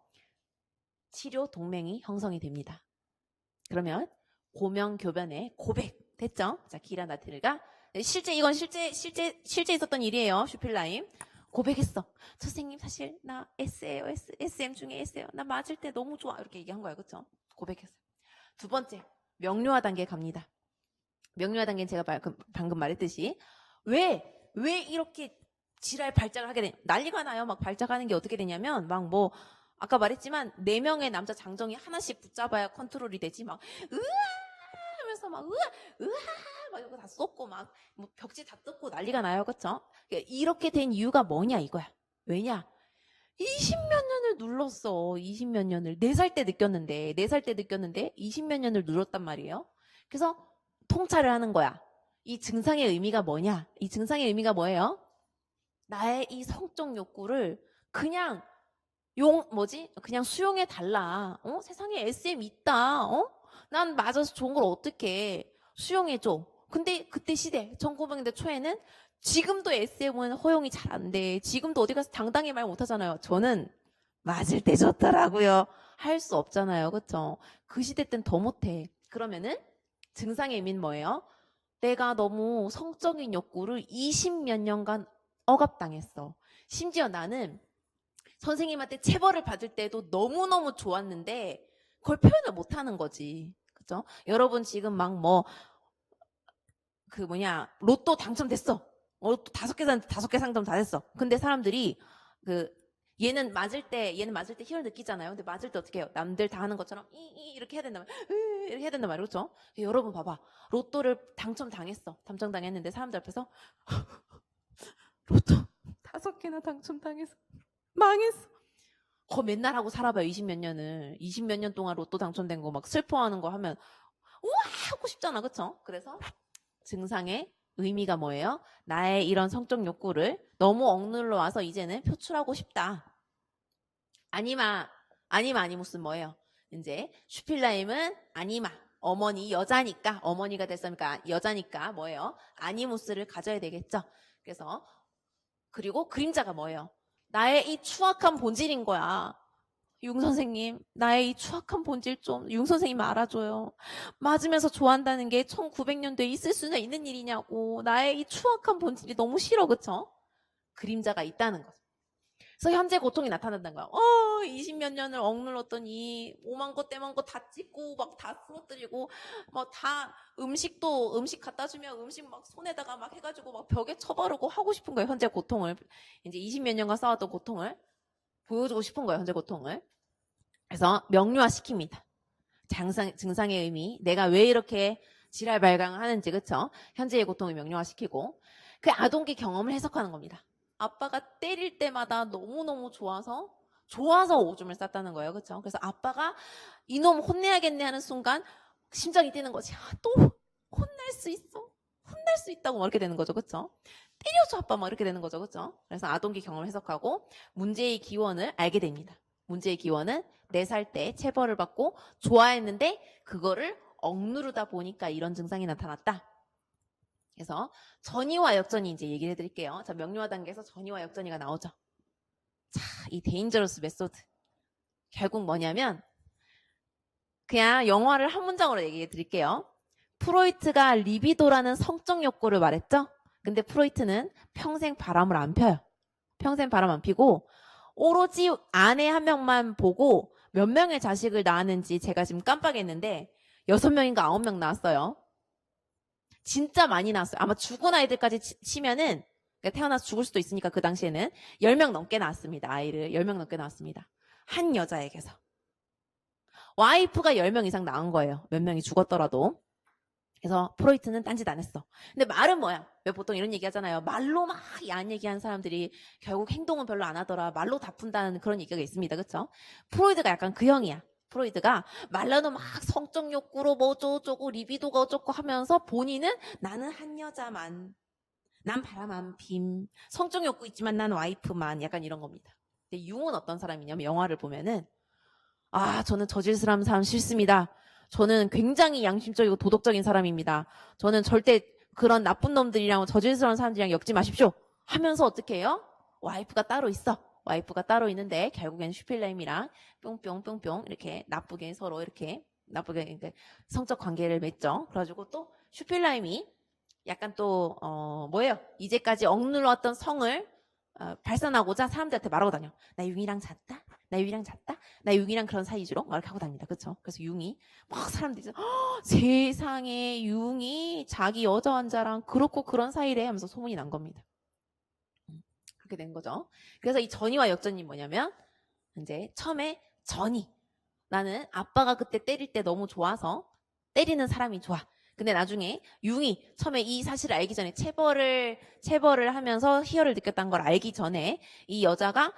치료 동맹이 형성이 됩니다. 그러면 고명교변의 고백 됐죠? 자, 키라 나트르가 이건 실제 있었던 일이에요. 슈필라임 고백했어. 선생님 사실 나 S예요. SM 중에 S예요. 나 맞을 때 너무 좋아. 이렇게 얘기한 거예요. 그렇죠? 고백했어요. 두 번째 명료화 단계 갑니다. 명료화 단계는 제가 방금 말했듯이 왜 이렇게 지랄 발작을 하게 되냐. 난리가 나요. 막 발작하는 게 어떻게 되냐면 아까 말했지만 4명의 남자 장정이 하나씩 붙잡아야 컨트롤이 되지 막 으아 하면서 막 으아 막 이거 다 쏟고 막 뭐 벽지 다 뜯고 난리가 나요. 그렇죠? 이렇게 된 이유가 뭐냐 이거야. 왜냐? 20몇 년을 눌렀어. 20몇 년을. 4살 때 느꼈는데 20몇 년을 눌렀단 말이에요. 그래서 통찰을 하는 거야. 이 증상의 의미가 뭐냐? 이 증상의 의미가 뭐예요? 나의 이 성적 욕구를 그냥 그냥 수용해 달라. 세상에 SM 있다. 난 맞아서 좋은 걸 어떻게 수용해 줘. 근데 그때 시대 1900년대 초에는 지금도 SM은 허용이 잘 안 돼. 지금도 어디 가서 당당히 말 못 하잖아요. 저는 맞을 때 좋더라고요. 할 수 없잖아요. 그렇죠? 그 시대 땐 더 못해. 그러면은 증상의 의미는 뭐예요? 내가 너무 성적인 욕구를 20몇 년간 억압당했어. 심지어 나는 선생님한테 체벌을 받을 때도 너무너무 좋았는데 그걸 표현을 못하는 거지. 그죠? 여러분 지금 로또 당첨됐어. 로또 5개 상점 다 됐어. 근데 사람들이 얘는 맞을 때 희열 느끼잖아요. 근데 맞을 때 어떻게 해요? 남들 다 하는 것처럼 이렇게 해야 된단 말이에요. 이렇게 해야 된단 말이에요. 그렇죠? 여러분 봐봐. 로또를 당첨당했는데 사람들 앞에서 로또 5개나 당첨당해서 망했어. 맨날 하고 살아봐요. 20몇 년을. 20몇 년 동안 로또 당첨된 거 막 슬퍼하는 거 하면 우와 하고 싶잖아. 그쵸? 그래서 증상의 의미가 뭐예요? 나의 이런 성적 욕구를 너무 억눌러 와서 이제는 표출하고 싶다. 아니마니무스는 뭐예요? 이제 슈필라임은 아니마. 어머니 여자니까 어머니가 됐으니까 여자니까 뭐예요? 아니무스를 가져야 되겠죠. 그래서 그리고 그림자가 뭐예요? 나의 이 추악한 본질인 거야. 융 선생님, 나의 이 추악한 본질 좀 융 선생님 알아줘요. 맞으면서 좋아한다는 게 1900년도에 있을 수는 있는 일이냐고. 나의 이 추악한 본질이 너무 싫어, 그쵸? 그림자가 있다는 거죠. 그래서 현재 고통이 나타난다는 거야. 20몇 년을 억눌렀더니 오만 거 떼만 거 다 찍고 막 다 쓰러뜨리고 막 다 음식 갖다 주면 음식 막 손에다가 막 해가지고 막 벽에 쳐바르고 하고 싶은 거예요. 현재 고통을 이제 20몇 년간 쌓았던 고통을 보여주고 싶은 거예요. 현재 고통을. 그래서 명료화시킵니다. 증상의 의미, 내가 왜 이렇게 지랄 발광을 하는지, 그쵸? 현재의 고통을 명료화시키고 그 아동기 경험을 해석하는 겁니다. 아빠가 때릴 때마다 너무너무 좋아서 오줌을 쌌다는 거예요. 그쵸? 그래서 아빠가 이놈 혼내야겠네 하는 순간 심장이 뛰는 거지. 또 혼낼 수 있어. 혼낼 수 있다고 막 이렇게 되는 거죠. 그쵸? 때려줘 아빠 막 이렇게 되는 거죠. 그쵸? 그래서 아동기 경험을 해석하고 문제의 기원을 알게 됩니다. 문제의 기원은 4살 때 체벌을 받고 좋아했는데 그거를 억누르다 보니까 이런 증상이 나타났다. 그래서 전이와 역전이 이제 얘기를 해드릴게요. 자, 명료화 단계에서 전이와 역전이가 나오죠. 자, 이 데인저러스 메소드. 결국 뭐냐면 그냥 영화를 한 문장으로 얘기해 드릴게요. 프로이트가 리비도라는 성적 욕구를 말했죠. 근데 프로이트는 평생 바람을 안 펴요. 평생 바람 안 피고 오로지 아내 한 명만 보고 몇 명의 자식을 낳았는지 제가 지금 깜빡했는데 6명인가 9명 낳았어요. 진짜 많이 낳았어요. 아마 죽은 아이들까지 치면은 태어나서 죽을 수도 있으니까 그 당시에는 10명 넘게 낳았습니다. 아이를 10명 넘게 낳았습니다. 한 여자에게서. 와이프가 10명 이상 낳은 거예요. 몇 명이 죽었더라도. 그래서 프로이트는 딴짓 안 했어. 근데 말은 뭐야? 왜 보통 이런 얘기 하잖아요. 말로 막 야한 얘기하는 사람들이 결국 행동은 별로 안 하더라. 말로 다 푼다는 그런 얘기가 있습니다. 그렇죠? 프로이트가 약간 그 형이야. 프로이트가 말로는 막 성적 욕구로 뭐 어쩌고 리비도가 어쩌고 하면서 본인은 나는 한 여자만, 난 바람 안 핌, 성적 욕구 있지만 난 와이프만, 약간 이런 겁니다. 근데 융은 어떤 사람이냐면 영화를 보면은 저는 저질스러운 사람 싫습니다. 저는 굉장히 양심적이고 도덕적인 사람입니다. 저는 절대 그런 나쁜 놈들이랑 저질스러운 사람들이랑 엮지 마십시오. 하면서 어떻게 해요? 와이프가 따로 있어. 와이프가 따로 있는데 결국엔 슈필렘이랑 뿅뿅뿅뿅 이렇게 나쁘게 서로 이렇게 나쁘게 성적 관계를 맺죠. 그래가지고 또 슈필라임이 약간 또 뭐예요? 이제까지 억눌렀던 성을 발산하고자 사람들한테 말하고 다녀. 나 융이랑 잤다? 나 융이랑 잤다? 나 융이랑 그런 사이지로? 막 이렇게 하고 다닙니다. 그쵸? 그래서 융이 막 사람들이 세상에 융이 자기 여자 환자랑 그렇고 그런 사이래 하면서 소문이 난 겁니다. 그렇게 된 거죠. 그래서 이 전이와 역전이 뭐냐면 이제 처음에 전이 나는 아빠가 그때 때릴 때 너무 좋아서 때리는 사람이 좋아. 근데 나중에 융이 처음에 이 사실을 알기 전에 체벌을 하면서 희열을 느꼈다는 걸 알기 전에 이 여자가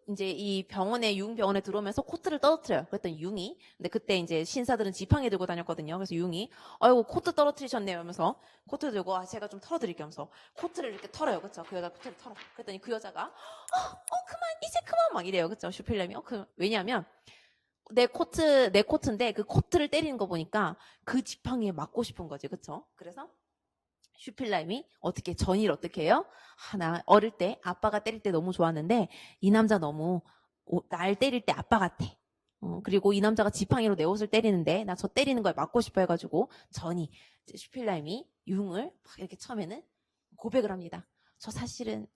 이제 이 융 병원에 들어오면서 코트를 떨어뜨려요. 그랬더니 융이 근데 그때 이제 신사들은 지팡이 들고 다녔거든요. 그래서 융이 아이고 코트 떨어뜨리셨네요 하면서 코트 들고 제가 좀 털어드릴게요 하면서 코트를 이렇게 털어요. 그쵸? 그 여자 코트를 털어. 그랬더니 그 여자가 그만 이제 그만 막 이래요. 그쵸? 슈필렘이 왜냐하면 내 코트인데 그 코트를 때리는 거 보니까 그 지팡이에 맞고 싶은 거지. 그쵸? 그래서 슈필라임이 전이를 어떻게 해요? 나 어릴 때 아빠가 때릴 때 너무 좋았는데 이 남자 너무 날 때릴 때 아빠 같아. 그리고 이 남자가 지팡이로 내 옷을 때리는데 나 저 때리는 거에 맞고 싶어 해가지고 전이 슈필라임이 융을 막 이렇게 처음에는 고백을 합니다. 저 사실은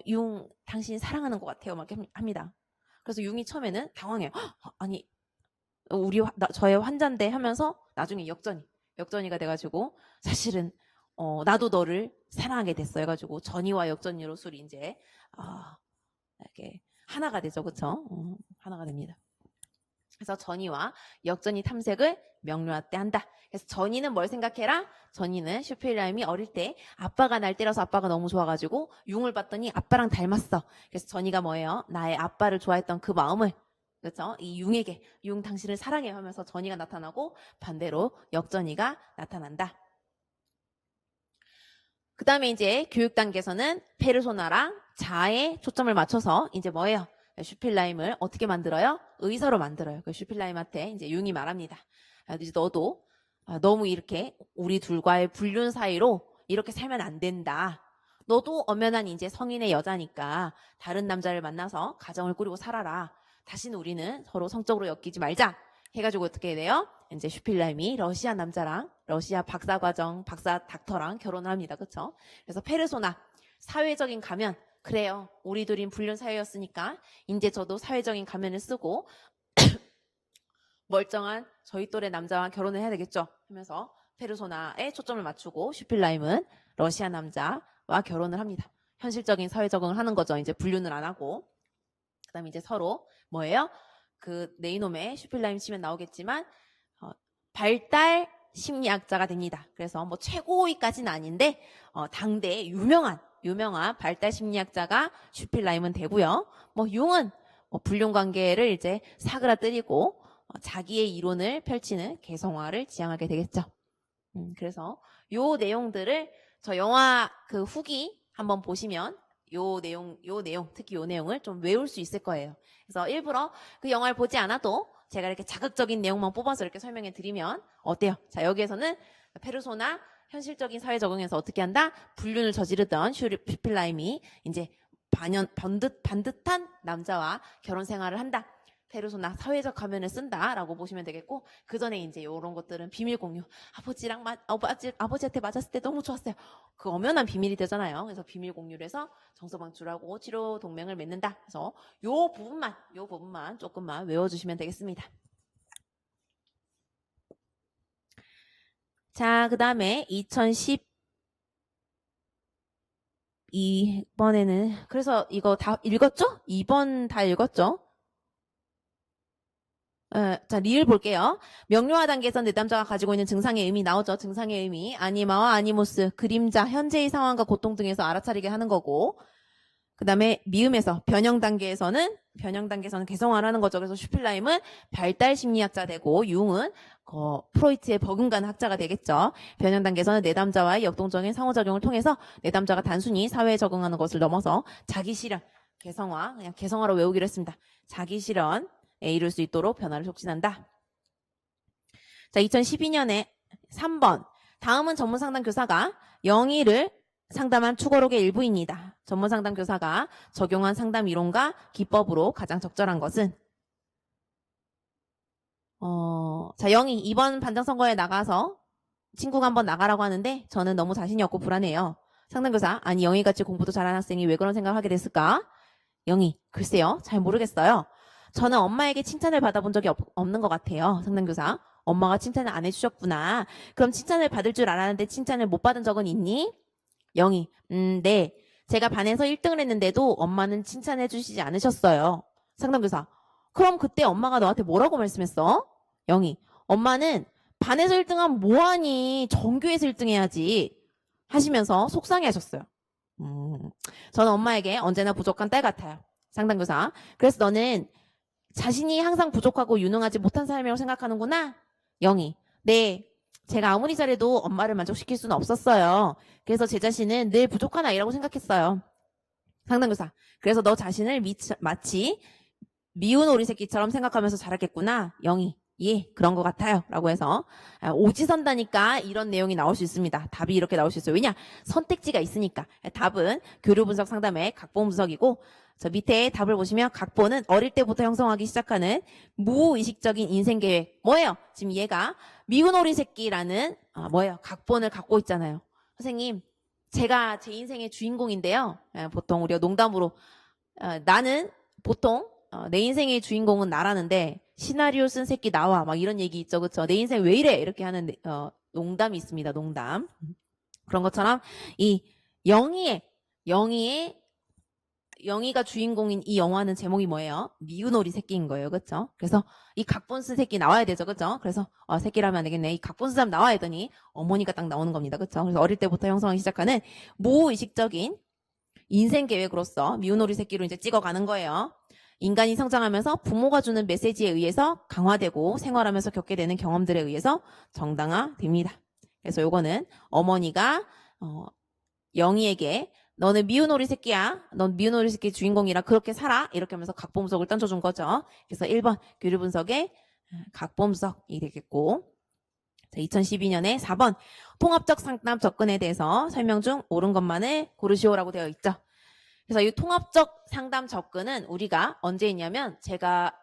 융 당신 사랑하는 것 같아요. 막 이렇게 합니다. 그래서 융이 처음에는 당황해요. 아니 저의 환자인데 하면서 나중에 역전이가 돼가지고 사실은 나도 너를 사랑하게 됐어 해가지고 전이와 역전이로 술이 이제 이렇게 하나가 되죠. 그쵸? 하나가 됩니다. 그래서 전이와 역전이 탐색을 명료화 때 한다. 그래서 전이는 뭘 생각해라? 전이는 슈필라임이 어릴 때 아빠가 날 때려서 아빠가 너무 좋아가지고 융을 봤더니 아빠랑 닮았어. 그래서 전이가 뭐예요? 나의 아빠를 좋아했던 그 마음을 그렇죠? 이 융에게 융 당신을 사랑해 하면서 전이가 나타나고 반대로 역전이가 나타난다. 그 다음에 이제 교육 단계에서는 페르소나랑 자아에 초점을 맞춰서 이제 뭐예요? 슈필라임을 어떻게 만들어요? 의사로 만들어요. 그 슈필라임한테 이제 융이 말합니다. 이제 너도 너무 이렇게 우리 둘과의 불륜 사이로 이렇게 살면 안 된다. 너도 엄연한 이제 성인의 여자니까 다른 남자를 만나서 가정을 꾸리고 살아라. 다시는 우리는 서로 성적으로 엮이지 말자. 해가지고 어떻게 돼요? 이제 슈필라임이 러시아 남자랑 러시아 박사과정 박사 닥터랑 결혼을 합니다. 그쵸? 그래서 페르소나 사회적인 가면 그래요. 우리 둘인 불륜 사이였으니까 이제 저도 사회적인 가면을 쓰고 멀쩡한 저희 또래 남자와 결혼을 해야 되겠죠. 하면서 페르소나에 초점을 맞추고 슈필라임은 러시아 남자와 결혼을 합니다. 현실적인 사회 적응을 하는 거죠. 이제 불륜을 안 하고. 그 다음에 이제 서로 뭐예요? 그 네이놈의 슈필라임 치면 나오겠지만 발달 심리학자가 됩니다. 그래서 뭐 최고위까지는 아닌데 당대 유명한 발달 심리학자가 슈필라임은 되고요. 뭐 융은 뭐 불륜 관계를 이제 사그라뜨리고 자기의 이론을 펼치는 개성화를 지향하게 되겠죠. 그래서 요 내용들을 저 영화 그 후기 한번 보시면 요 내용 특히 요 내용을 좀 외울 수 있을 거예요. 그래서 일부러 그 영화를 보지 않아도 제가 이렇게 자극적인 내용만 뽑아서 이렇게 설명해 드리면 어때요? 자, 여기에서는 페르소나 현실적인 사회 적응에서 어떻게 한다? 불륜을 저지르던 슈필라임이 이제 반듯한 남자와 결혼 생활을 한다. 페르소나 사회적 가면을 쓴다라고 보시면 되겠고, 그 전에 이제 이런 것들은 비밀 공유. 아버지한테 맞았을 때 너무 좋았어요. 그 엄연한 비밀이 되잖아요. 그래서 비밀 공유를 해서 정서 방출하고 치료 동맹을 맺는다. 그래서 요 부분만 조금만 외워주시면 되겠습니다. 자, 그 다음에 2012번에는 그래서 이거 다 읽었죠? 2번 다 읽었죠? 자, 리을 볼게요. 명료화 단계에서 내담자가 가지고 있는 증상의 의미 나오죠. 증상의 의미. 아니마와 아니모스, 그림자, 현재의 상황과 고통 등에서 알아차리게 하는 거고. 그 다음에 미음에서 변형 단계에서는 개성화를 하는 거죠. 그래서 슈필라임은 발달 심리학자 되고 융은 프로이트의 버금가는 학자가 되겠죠. 변형 단계에서는 내담자와의 역동적인 상호작용을 통해서 내담자가 단순히 사회에 적응하는 것을 넘어서 자기 실현, 그냥 개성화로 외우기로 했습니다. 자기 실현에 이룰 수 있도록 변화를 촉진한다. 자, 2012년에 3번. 다음은 전문 상담 교사가 영의를 상담한 추고록의 일부입니다. 전문 상담 교사가 적용한 상담 이론과 기법으로 가장 적절한 것은 자, 영희 이번 반장 선거에 나가서 친구가 한번 나가라고 하는데 저는 너무 자신이 없고 불안해요. 상담교사, 아니 영희같이 공부도 잘하는 학생이 왜 그런 생각을 하게 됐을까? 영희, 글쎄요. 잘 모르겠어요. 저는 엄마에게 칭찬을 받아본 적이 없는 것 같아요. 상담교사, 엄마가 칭찬을 안 해주셨구나. 그럼 칭찬을 받을 줄 알았는데 칭찬을 못 받은 적은 있니? 영희, 네. 제가 반에서 1등을 했는데도 엄마는 칭찬해 주시지 않으셨어요. 상담교사, 그럼 그때 엄마가 너한테 뭐라고 말씀했어? 영희, 엄마는 반에서 1등하면 뭐하니? 전교에서 1등 해야지. 하시면서 속상해 하셨어요. 저는 엄마에게 언제나 부족한 딸 같아요. 상담교사, 그래서 너는 자신이 항상 부족하고 유능하지 못한 사람이라고 생각하는구나? 영희, 네. 제가 아무리 잘해도 엄마를 만족시킬 수는 없었어요. 그래서 제 자신은 늘 부족한 아이라고 생각했어요. 상담교사, 그래서 너 자신을 마치 미운 오리 새끼처럼 생각하면서 자랐겠구나. 영희, 예, 그런 것 같아요. 라고 해서 오지선다니까 이런 내용이 나올 수 있습니다. 답이 이렇게 나올 수 있어요. 왜냐? 선택지가 있으니까. 답은 교류 분석 상담의 각본 분석이고, 저 밑에 답을 보시면 각본은 어릴 때부터 형성하기 시작하는 무의식적인 인생 계획. 뭐예요? 지금 얘가 미운 오리 새끼라는 뭐예요? 각본을 갖고 있잖아요. 선생님, 제가 제 인생의 주인공인데요. 보통 우리가 농담으로 나는 보통 내 인생의 주인공은 나라는데 시나리오 쓴 새끼 나와 막 이런 얘기 있죠. 그렇죠? 내 인생 왜 이래? 이렇게 하는 농담이 있습니다. 농담. 그런 것처럼 이 영희가 주인공인 이 영화는 제목이 뭐예요? 미운 오리 새끼인 거예요. 그렇죠? 그래서 이 각본 쓴 새끼 나와야 되죠. 그렇죠? 그래서 새끼라면 안 되겠네. 이 각본 쓴 사람 나와야 하더니 어머니가 딱 나오는 겁니다. 그렇죠? 그래서 어릴 때부터 형성하기 시작하는 무의식적인 인생 계획으로서 미운 오리 새끼로 이제 찍어가는 거예요. 인간이 성장하면서 부모가 주는 메시지에 의해서 강화되고 생활하면서 겪게 되는 경험들에 의해서 정당화됩니다. 그래서 요거는 어머니가 영희에게 너는 미운 오리 새끼야. 넌 미운 오리 새끼 주인공이라 그렇게 살아. 이렇게 하면서 각본분석을 던져준 거죠. 그래서 1번 교류 분석의 각본분석이 되겠고, 자, 2012년에 4번 통합적 상담 접근에 대해서 설명 중 옳은 것만을 고르시오라고 되어 있죠. 그래서 이 통합적 상담 접근은 우리가 언제 했냐면 제가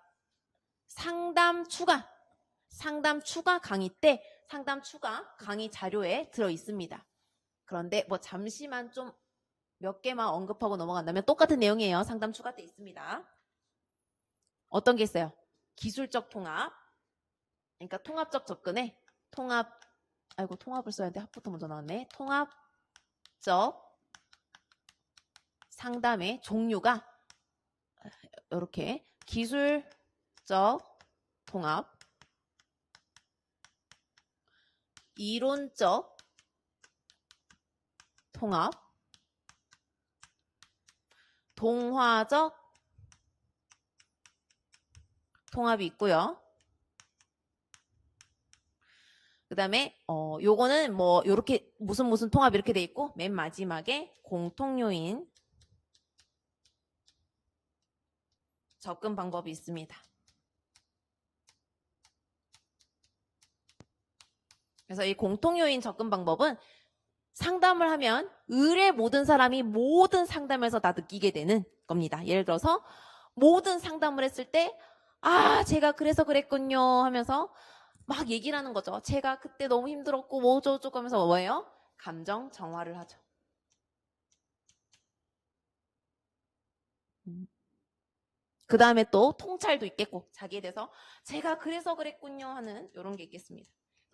상담 추가 강의 때 상담 추가 강의 자료에 들어 있습니다. 그런데 뭐 잠시만 좀 몇 개만 언급하고 넘어간다면 똑같은 내용이에요. 상담 추가 때 있습니다. 어떤 게 있어요? 기술적 통합. 그러니까 통합적 접근에 통합을 써야 돼. 합부터 먼저 나왔네. 통합적 상담의 종류가 이렇게 기술적 통합, 이론적 통합, 동화적 통합이 있고요. 그 다음에 요거는 뭐 요렇게 무슨 통합 이렇게 돼 있고, 맨 마지막에 공통요인 접근 방법이 있습니다. 그래서 이 공통요인 접근 방법은 상담을 하면 을의 모든 사람이 모든 상담에서 다 느끼게 되는 겁니다. 예를 들어서 모든 상담을 했을 때 제가 그래서 그랬군요 하면서 막 얘기를 하는 거죠. 제가 그때 너무 힘들었고 뭐 어쩌고 하면서 뭐예요? 감정 정화를 하죠. 그 다음에 또 통찰도 있겠고 자기에 대해서 제가 그래서 그랬군요 하는 이런 게 있겠습니다.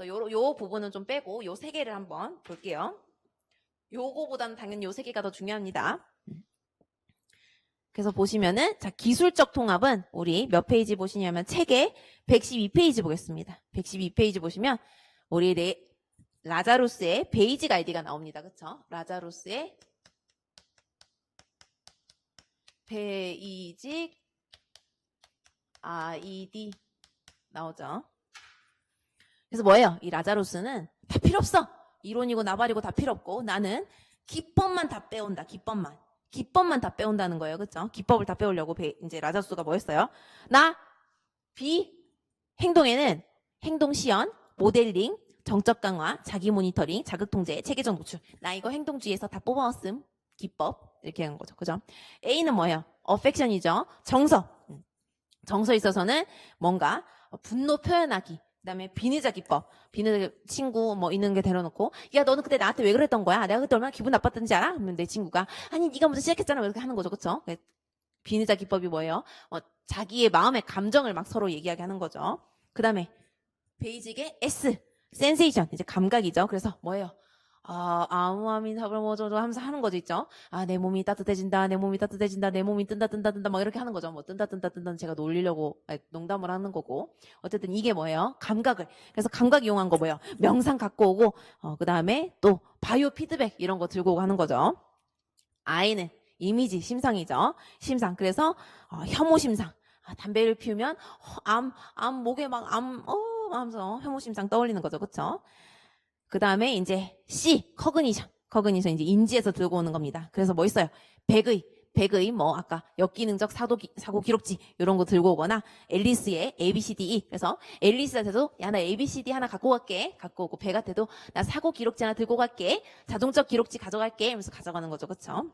요 부분은 좀 빼고 요 세 개를 한번 볼게요. 요거보다는 당연히 요 세 개가 더 중요합니다. 그래서 보시면은 자 기술적 통합은 우리 몇 페이지 보시냐면 책의 112페이지 보겠습니다. 112페이지 보시면 우리 라자루스의 베이직 아이디가 나옵니다. 그쵸? 라자루스의 베이직 아이디 나오죠. 그래서 뭐예요? 이 라자루스는 다 필요 없어. 이론이고 나발이고 다 필요 없고 나는 기법만 다 빼온다. 기법만 다 빼온다는 거예요. 그렇죠? 기법을 다 빼오려고 이제 라자루스가 뭐였어요? 나 행동에는 행동 시연, 모델링, 정적 강화, 자기 모니터링, 자극 통제, 체계적 노출. 나 이거 행동주의에서 다 뽑아왔음. 기법 이렇게 하는 거죠. 그죠? A는 뭐예요? 어펙션이죠. 정서에 있어서는 뭔가 분노 표현하기. 그다음에 비느자 기법. 비느자 친구 뭐 있는 게 데려놓고 야 너는 그때 나한테 왜 그랬던 거야? 내가 그때 얼마나 기분 나빴던지 알아? 그러면 내 친구가 아니 네가 먼저 시작했잖아. 이렇게 하는 거죠. 그렇죠? 비느자 기법이 뭐예요? 자기의 마음의 감정을 막 서로 얘기하게 하는 거죠. 그다음에 베이직의 S 센세이션 이제 감각이죠. 그래서 뭐예요? 아무아민 사불 뭐저저 하면서 하는 거죠, 있죠? 내 몸이 따뜻해진다, 내 몸이 따뜻해진다, 내 몸이 뜬다, 막 이렇게 하는 거죠. 뭐 뜬다, 제가 놀리려고 농담을 하는 거고. 어쨌든 이게 뭐예요? 감각을. 그래서 감각 이용한 거 뭐예요? 명상 갖고 오고, 그 다음에 또 바이오 피드백 이런 거 들고 오고 하는 거죠. I는 이미지 심상이죠. 심상. 그래서 혐오 심상. 담배를 피우면 목에 하면서 혐오 심상 떠올리는 거죠, 그렇죠? 그 다음에 이제 C, 커그니션 이제 인지에서 들고 오는 겁니다. 그래서 뭐 있어요? 백의 뭐 아까 역기능적 사고 기록지 이런 거 들고 오거나 앨리스의 ABCDE 그래서 앨리스한테도 야 나 ABCD 하나 갖고 갈게 갖고 오고 백한테도 나 사고 기록지 하나 들고 갈게 자동적 기록지 가져갈게 하면서 가져가는 거죠. 그렇죠?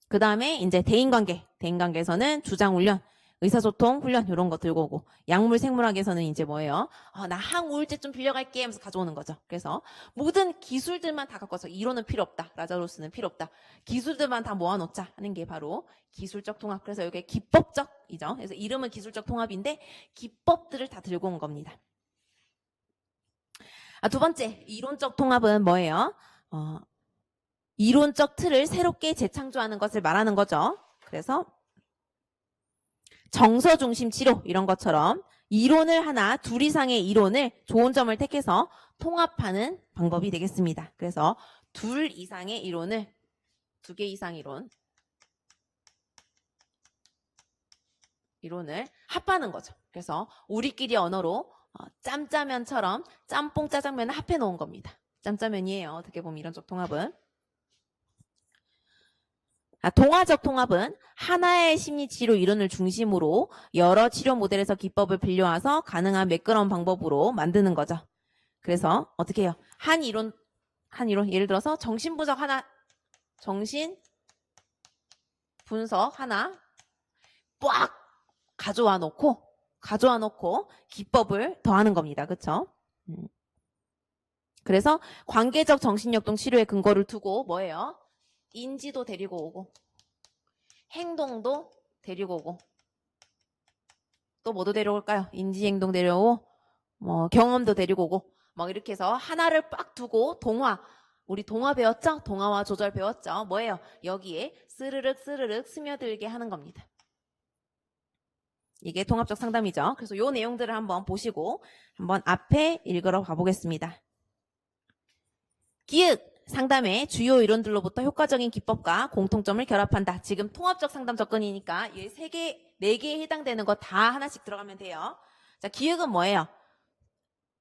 그 다음에 이제 대인관계에서는 주장훈련 의사소통 훈련 이런 거 들고 오고 약물 생물학에서는 이제 뭐예요? 나 항우울제 좀 빌려갈게 하면서 가져오는 거죠. 그래서 모든 기술들만 다 갖고 와서 이론은 필요 없다. 라자루스는 필요 없다. 기술들만 다 모아놓자 하는 게 바로 기술적 통합. 그래서 이게 기법적이죠. 그래서 이름은 기술적 통합인데 기법들을 다 들고 온 겁니다. 두 번째 이론적 통합은 뭐예요? 이론적 틀을 새롭게 재창조하는 것을 말하는 거죠. 그래서 정서 중심 치료 이런 것처럼 이론을 하나 둘 이상의 이론을 좋은 점을 택해서 통합하는 방법이 되겠습니다. 그래서 둘 이상의 이론을 두 개 이상 이론을 합하는 거죠. 그래서 우리끼리 언어로 짬짜면처럼 짬뽕 짜장면을 합해 놓은 겁니다. 짬짜면이에요. 어떻게 보면 이론적 통합은. 동화적 통합은 하나의 심리치료 이론을 중심으로 여러 치료 모델에서 기법을 빌려와서 가능한 매끄러운 방법으로 만드는 거죠. 그래서 어떻게 해요? 한 이론, 예를 들어서 정신분석 하나, 정신 분석 하나 꽉 가져와 놓고 기법을 더하는 겁니다. 그쵸? 그래서 관계적 정신역동 치료의 근거를 두고 뭐예요? 인지도 데리고 오고 행동도 데리고 오고 또 뭐도 데려올까요? 인지 행동 데려오고 뭐 경험도 데리고 오고 막 이렇게 해서 하나를 빡 두고 우리 동화 배웠죠? 동화와 조절 배웠죠? 뭐예요? 여기에 스르륵 스며들게 하는 겁니다. 이게 통합적 상담이죠. 그래서 요 내용들을 한번 보시고 한번 앞에 읽으러 가보겠습니다. 기획 상담의 주요 이론들로부터 효과적인 기법과 공통점을 결합한다. 지금 통합적 상담 접근이니까 이 3개, 4개에 해당되는 거 다 하나씩 들어가면 돼요. 자, 기획은 뭐예요?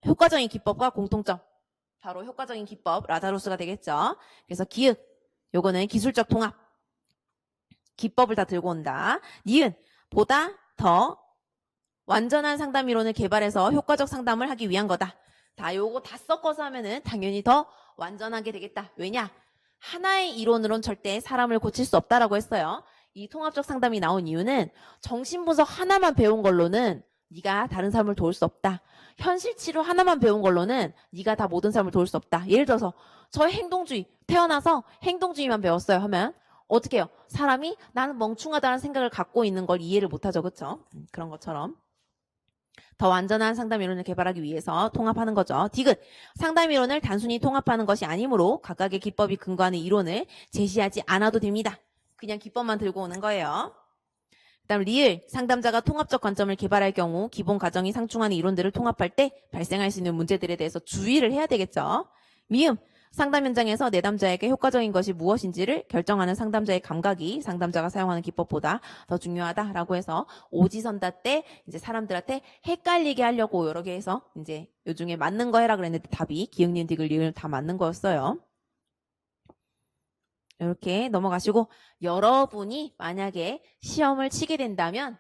효과적인 기법과 공통점. 바로 효과적인 기법, 라자로스가 되겠죠. 그래서 기획, 요거는 기술적 통합. 기법을 다 들고 온다. 니은, 보다 더 완전한 상담 이론을 개발해서 효과적 상담을 하기 위한 거다. 다 요거 다 섞어서 하면은 당연히 더 완전하게 되겠다. 왜냐? 하나의 이론으론 절대 사람을 고칠 수 없다라고 했어요. 이 통합적 상담이 나온 이유는 정신분석 하나만 배운 걸로는 네가 다른 사람을 도울 수 없다. 현실 치료 하나만 배운 걸로는 네가 다 모든 사람을 도울 수 없다. 예를 들어서 저 행동주의, 태어나서 행동주의만 배웠어요 하면 어떻게 해요? 사람이 나는 멍충하다는 생각을 갖고 있는 걸 이해를 못하죠. 그렇죠? 그런 것처럼. 더 완전한 상담 이론을 개발하기 위해서 통합하는 거죠. 디귿, 상담 이론을 단순히 통합하는 것이 아니므로 각각의 기법이 근거하는 이론을 제시하지 않아도 됩니다. 그냥 기법만 들고 오는 거예요. 그다음 리을, 상담자가 통합적 관점을 개발할 경우 기본 가정이 상충하는 이론들을 통합할 때 발생할 수 있는 문제들에 대해서 주의를 해야 되겠죠. 미음, 상담 현장에서 내담자에게 효과적인 것이 무엇인지를 결정하는 상담자의 감각이 상담자가 사용하는 기법보다 더 중요하다라고 해서 오지선다 때 이제 사람들한테 헷갈리게 하려고 여러 개 해서 이제 요중에 맞는 거 해라 그랬는데 답이 기역, 니은, 디귿, 리을 다 맞는 거였어요. 이렇게 넘어가시고 여러분이 만약에 시험을 치게 된다면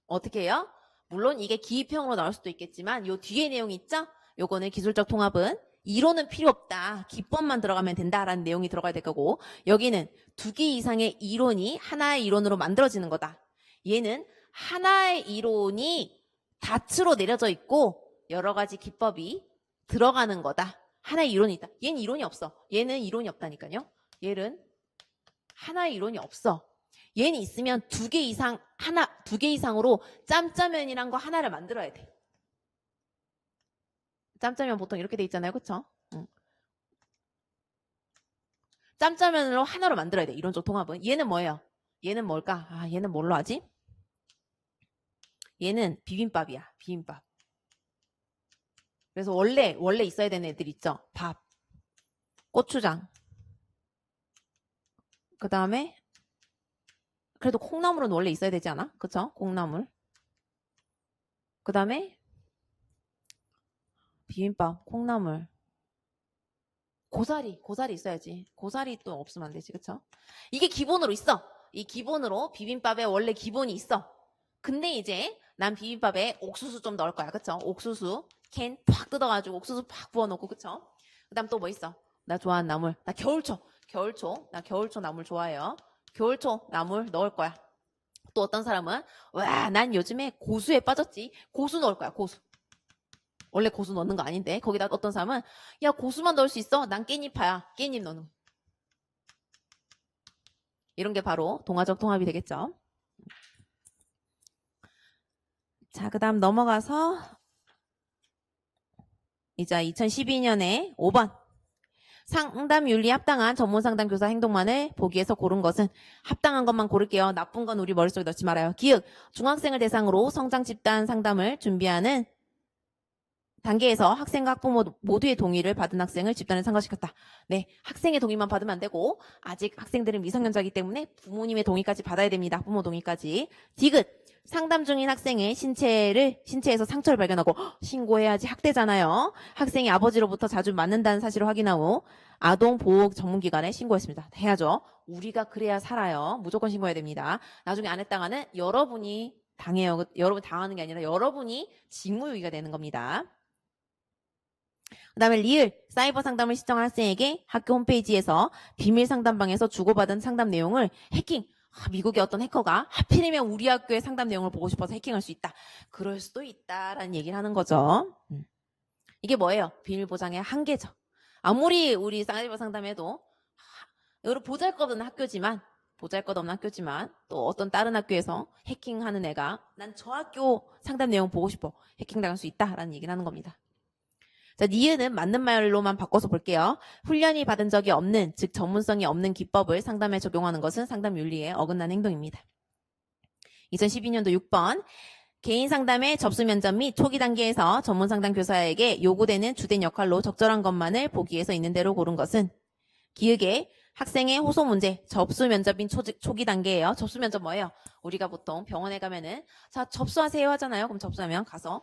어떻게 해요? 물론 이게 기입형으로 나올 수도 있겠지만 요 뒤에 내용 있죠? 요거는 기술적 통합은 이론은 필요 없다. 기법만 들어가면 된다라는 내용이 들어가야 될 거고 여기는 2개 이상의 이론이 하나의 이론으로 만들어지는 거다. 얘는 하나의 이론이 닷으로 내려져 있고 여러 가지 기법이 들어가는 거다. 하나의 이론이 있다. 얘는 이론이 없어. 얘는 이론이 없다니까요. 얘는 하나의 이론이 없어. 얘는 있으면 2개 이상으로 짬짜면이란 거 하나를 만들어야 돼. 짬짜면 보통 이렇게 돼 있잖아요. 그쵸? 짬짜면으로 하나로 만들어야 돼. 이론적 통합은. 얘는 뭐예요? 얘는 뭘까? 얘는 뭘로 하지? 얘는 비빔밥이야. 비빔밥. 그래서 원래 있어야 되는 애들 있죠? 밥, 고추장. 그 다음에 그래도 콩나물은 원래 있어야 되지 않아? 그쵸? 콩나물. 그 다음에 비빔밥, 콩나물. 고사리 있어야지. 고사리 또 없으면 안 되지. 그쵸? 이게 기본으로 있어. 이 기본으로 비빔밥에 원래 기본이 있어. 근데 이제 난 비빔밥에 옥수수 좀 넣을 거야. 그쵸? 옥수수 캔 팍 뜯어가지고 옥수수 팍 부어놓고. 그쵸? 그 다음 또 뭐 있어? 나 좋아하는 나물. 나 겨울초. 나 겨울초 나물 좋아해요. 겨울초 나물 넣을 거야. 또 어떤 사람은 와, 난 요즘에 고수에 빠졌지. 고수 넣을 거야. 고수. 원래 고수 넣는 거 아닌데 거기다 어떤 사람은 야, 고수만 넣을 수 있어. 난 깻잎파야. 깻잎 넣는 거. 이런 게 바로 동화적 통합이 되겠죠. 자, 그 다음 넘어가서 이제 2012년에 5번 상담 윤리 합당한 전문 상담 교사 행동만을 보기에서 고른 것은 합당한 것만 고를게요. 나쁜 건 우리 머릿속에 넣지 말아요. 기획, 중학생을 대상으로 성장 집단 상담을 준비하는 단계에서 학생과 학부모 모두의 동의를 받은 학생을 집단에 참가시켰다. 네, 학생의 동의만 받으면 안 되고 아직 학생들은 미성년자이기 때문에 부모님의 동의까지 받아야 됩니다. 부모 동의까지. 디귿, 상담 중인 학생의 신체에서 상처를 발견하고 신고해야지 학대잖아요. 학생이 아버지로부터 자주 맞는다는 사실을 확인한 후 아동보호 전문기관에 신고했습니다. 해야죠. 우리가 그래야 살아요. 무조건 신고해야 됩니다. 나중에 안 했다가는 여러분이 당해요. 여러분 당하는 게 아니라 여러분이 직무유기가 되는 겁니다. 그 다음에 리을, 사이버 상담을 신청한 학생에게 학교 홈페이지에서 비밀 상담방에서 주고받은 상담 내용을 해킹, 미국의 어떤 해커가 하필이면 우리 학교의 상담 내용을 보고 싶어서 해킹할 수 있다. 그럴 수도 있다라는 얘기를 하는 거죠. 이게 뭐예요? 비밀 보장의 한계죠. 아무리 우리 사이버 상담해도 여러 보잘것없는 학교지만 또 어떤 다른 학교에서 해킹하는 애가 난 저 학교 상담 내용 보고 싶어. 해킹당할 수 있다라는 얘기를 하는 겁니다. 자, 니은은 맞는 말로만 바꿔서 볼게요. 훈련이 받은 적이 없는, 즉 전문성이 없는 기법을 상담에 적용하는 것은 상담 윤리에 어긋난 행동입니다. 2012년도 6번. 개인 상담의 접수 면접 및 초기 단계에서 전문 상담 교사에게 요구되는 주된 역할로 적절한 것만을 보기에서 있는 대로 고른 것은 기획에 학생의 호소 문제, 접수 면접인 초기 단계예요. 접수 면접 뭐예요? 우리가 보통 병원에 가면은 자 접수하세요 하잖아요. 그럼 접수하면 가서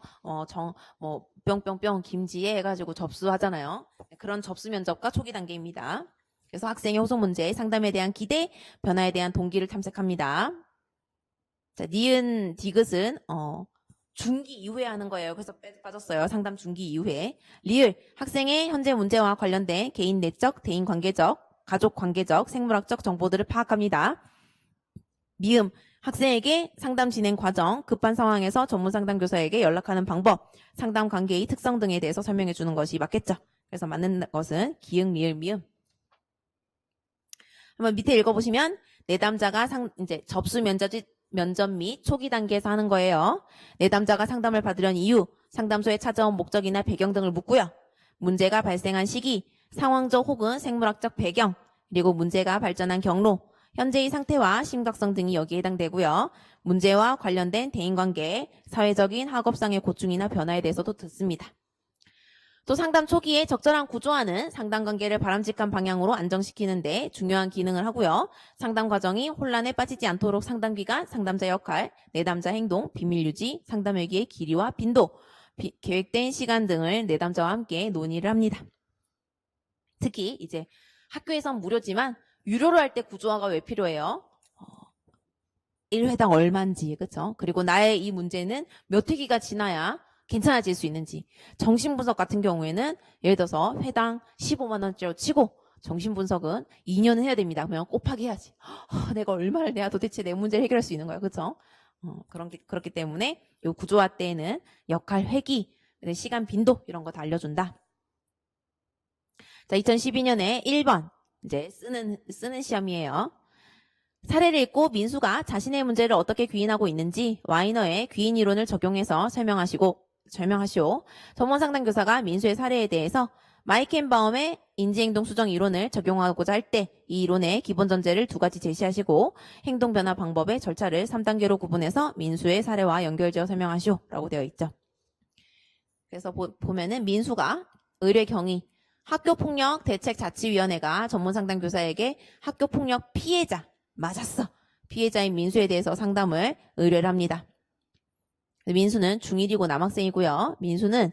뿅뿅뿅 김지혜 해가지고 접수하잖아요. 그런 접수 면접과 초기 단계입니다. 그래서 학생의 호소 문제, 상담에 대한 기대, 변화에 대한 동기를 탐색합니다. 자, 니은 디귿은 중기 이후에 하는 거예요. 그래서 빠졌어요. 상담 중기 이후에. 리을, 학생의 현재 문제와 관련된 개인 내적, 대인 관계적, 가족 관계적, 생물학적 정보들을 파악합니다. 미음, 학생에게 상담 진행 과정, 급한 상황에서 전문 상담 교사에게 연락하는 방법, 상담 관계의 특성 등에 대해서 설명해 주는 것이 맞겠죠. 그래서 맞는 것은 기응, 리을, 미음. 한번 밑에 읽어보시면 내담자가 이제 접수 면접 및 초기 단계에서 하는 거예요. 내담자가 상담을 받으려는 이유, 상담소에 찾아온 목적이나 배경 등을 묻고요. 문제가 발생한 시기, 상황적 혹은 생물학적 배경, 그리고 문제가 발전한 경로, 현재의 상태와 심각성 등이 여기에 해당되고요. 문제와 관련된 대인관계, 사회적인 학업상의 고충이나 변화에 대해서도 듣습니다. 또 상담 초기에 적절한 구조화는 상담관계를 바람직한 방향으로 안정시키는데 중요한 기능을 하고요. 상담 과정이 혼란에 빠지지 않도록 상담기간, 상담자 역할, 내담자 행동, 비밀유지, 상담 회기의 길이와 빈도, 계획된 시간 등을 내담자와 함께 논의를 합니다. 특히 이제 학교에선 무료지만 유료로 할 때 구조화가 왜 필요해요? 1회당 얼마인지, 그쵸? 그리고 나의 이 문제는 몇 회기가 지나야 괜찮아질 수 있는지. 정신분석 같은 경우에는 예를 들어서 회당 15만 원짜리 치고 정신분석은 2년은 해야 됩니다. 그러면 곱하기 해야지. 내가 얼마를 내야 도대체 내 문제를 해결할 수 있는 거야. 그쵸? 그렇기 때문에 이 구조화 때에는 역할 회기, 시간 빈도 이런 거 다 알려준다. 자, 2012년에 1번 이제 쓰는 시험이에요. 사례를 읽고 민수가 자신의 문제를 어떻게 귀인하고 있는지 와이너의 귀인 이론을 적용해서 설명하시오. 전문 상담 교사가 민수의 사례에 대해서 마이켄바움의 인지행동 수정 이론을 적용하고자 할 때 이 이론의 기본 전제를 2가지 제시하시고 행동 변화 방법의 절차를 3단계로 구분해서 민수의 사례와 연결지어 설명하시오 라고 되어 있죠. 그래서 보면은 민수가 의뢰 경위 학교폭력 대책자치위원회가 전문상담 교사에게 학교폭력 피해자 맞았어. 피해자인 민수에 대해서 상담을 의뢰를 합니다. 민수는 중1이고 남학생이고요. 민수는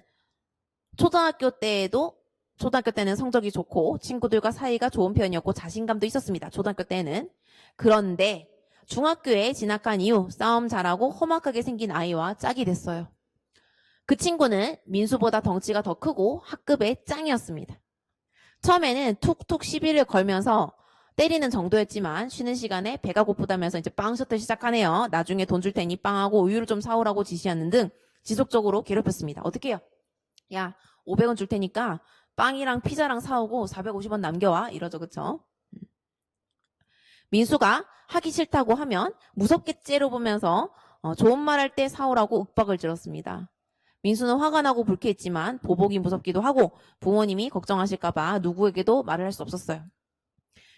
초등학교 때는 성적이 좋고 친구들과 사이가 좋은 편이었고 자신감도 있었습니다. 초등학교 때는. 그런데 중학교에 진학한 이후 싸움 잘하고 험악하게 생긴 아이와 짝이 됐어요. 그 친구는 민수보다 덩치가 더 크고 학급의 짱이었습니다. 처음에는 툭툭 시비를 걸면서 때리는 정도였지만 쉬는 시간에 배가 고프다면서 이제 빵 셔틀 시작하네요. 나중에 돈 줄 테니 빵하고 우유를 좀 사오라고 지시하는 등 지속적으로 괴롭혔습니다. 어떻게 해요? 야 500원 줄 테니까 빵이랑 피자랑 사오고 450원 남겨와 이러죠. 그쵸? 민수가 하기 싫다고 하면 무섭게 째려보면서 좋은 말 할 때 사오라고 윽박을 질렀습니다. 민수는 화가 나고 불쾌했지만 보복이 무섭기도 하고 부모님이 걱정하실까봐 누구에게도 말을 할 수 없었어요.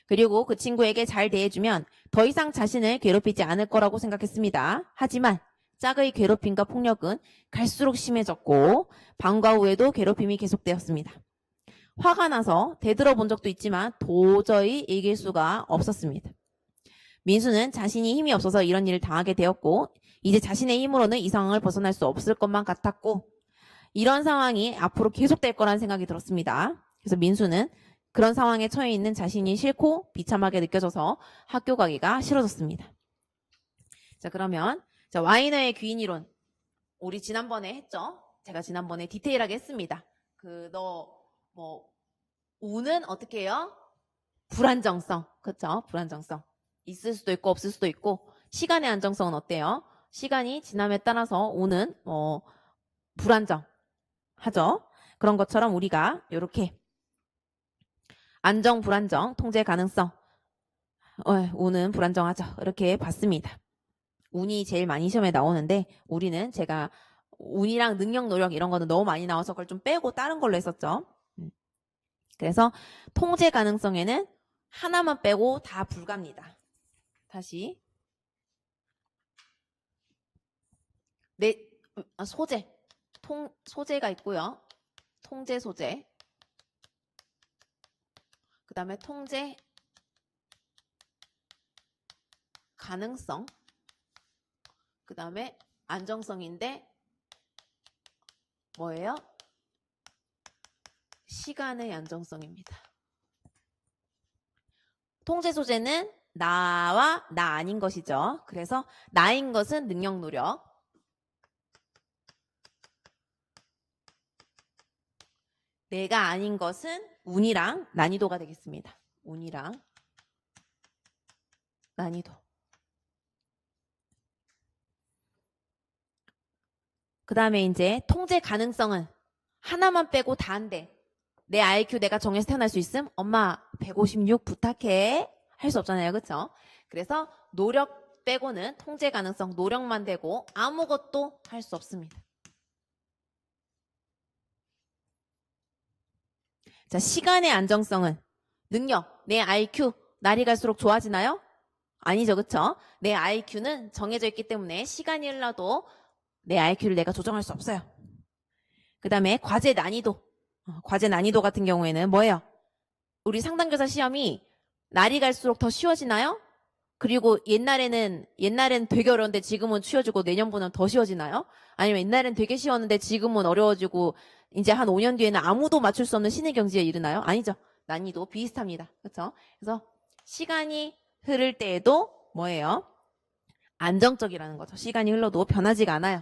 그리고 그 친구에게 잘 대해주면 더 이상 자신을 괴롭히지 않을 거라고 생각했습니다. 하지만 짝의 괴롭힘과 폭력은 갈수록 심해졌고 방과 후에도 괴롭힘이 계속되었습니다. 화가 나서 대들어본 적도 있지만 도저히 이길 수가 없었습니다. 민수는 자신이 힘이 없어서 이런 일을 당하게 되었고 이제 자신의 힘으로는 이 상황을 벗어날 수 없을 것만 같았고 이런 상황이 앞으로 계속될 거라는 생각이 들었습니다. 그래서 민수는 그런 상황에 처해 있는 자신이 싫고 비참하게 느껴져서 학교 가기가 싫어졌습니다. 자, 그러면 자, 와이너의 귀인 이론 우리 지난번에 했죠? 제가 지난번에 디테일하게 했습니다. 우는 어떻게 해요? 불안정성. 그렇죠? 불안정성. 있을 수도 있고 없을 수도 있고 시간의 안정성은 어때요? 시간이 지남에 따라서 오는 불안정하죠. 그런 것처럼 우리가 이렇게 안정, 불안정, 통제 가능성 오는 불안정하죠. 이렇게 봤습니다. 운이 제일 많이 시험에 나오는데 우리는 제가 운이랑 능력, 노력 이런 거는 너무 많이 나와서 그걸 좀 빼고 다른 걸로 했었죠. 그래서 통제 가능성에는 하나만 빼고 다 불가입니다. 다시 소재 소재가 있고요. 통제 소재 그 다음에 통제 가능성 그 다음에 안정성인데 뭐예요? 시간의 안정성입니다. 통제 소재는 나와 나 아닌 것이죠. 그래서 나인 것은 능력, 노력. 내가 아닌 것은 운이랑 난이도가 되겠습니다. 운이랑 난이도. 그 다음에 이제 통제 가능성은 하나만 빼고 다인데 내 IQ 내가 정해서 태어날 수 있음? 엄마 156 부탁해. 할 수 없잖아요. 그렇죠? 그래서 노력 빼고는 통제 가능성 노력만 되고 아무것도 할 수 없습니다. 자, 시간의 안정성은 능력, 내 IQ 날이 갈수록 좋아지나요? 아니죠. 그렇죠? 내 IQ는 정해져 있기 때문에 시간이 흘러도 내 IQ를 내가 조정할 수 없어요. 그 다음에 과제 난이도. 과제 난이도 같은 경우에는 뭐예요? 우리 상담교사 시험이 날이 갈수록 더 쉬워지나요? 그리고 옛날에는 되게 어려운데 지금은 쉬워지고 내년보다는 더 쉬워지나요? 아니면 옛날엔 되게 쉬웠는데 지금은 어려워지고 이제 한 5년 뒤에는 아무도 맞출 수 없는 신의 경지에 이르나요? 아니죠. 난이도 비슷합니다. 그렇죠? 그래서 시간이 흐를 때에도 뭐예요? 안정적이라는 거죠. 시간이 흘러도 변하지가 않아요.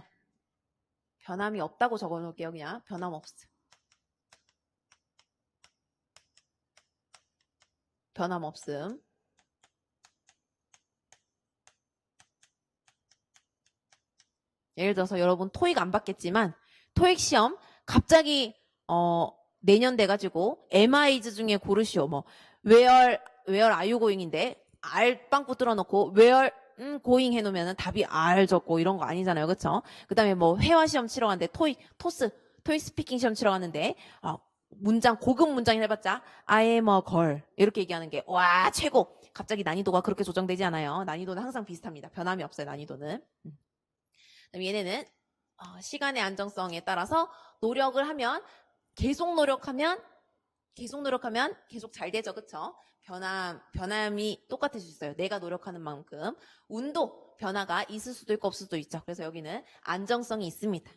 변함이 없다고 적어놓을게요. 그냥 변함 없음. 변함 없음. 예를 들어서 여러분 토익 안 받겠지만 토익 시험 갑자기 내년 돼가지고 MIs 중에 고르시오. 뭐 where are you going인데 R 빵꾸 뚫어놓고 where going 해놓으면 답이 R 적고 이런 거 아니잖아요. 그쵸? 그 다음에 뭐 회화 시험 치러 갔는데 토익 스피킹 시험 치러 갔는데 문장 고급 문장 해봤자 I am a girl 이렇게 얘기하는 게 와 최고. 갑자기 난이도가 그렇게 조정되지 않아요. 난이도는 항상 비슷합니다. 변함이 없어요. 난이도는. 얘네는 시간의 안정성에 따라서 노력을 하면 계속 노력하면 계속 잘 되죠. 그쵸? 변함이 똑같을 수 있어요. 내가 노력하는 만큼. 운도 변화가 있을 수도 있고 없을 수도 있죠. 그래서 여기는 안정성이 있습니다.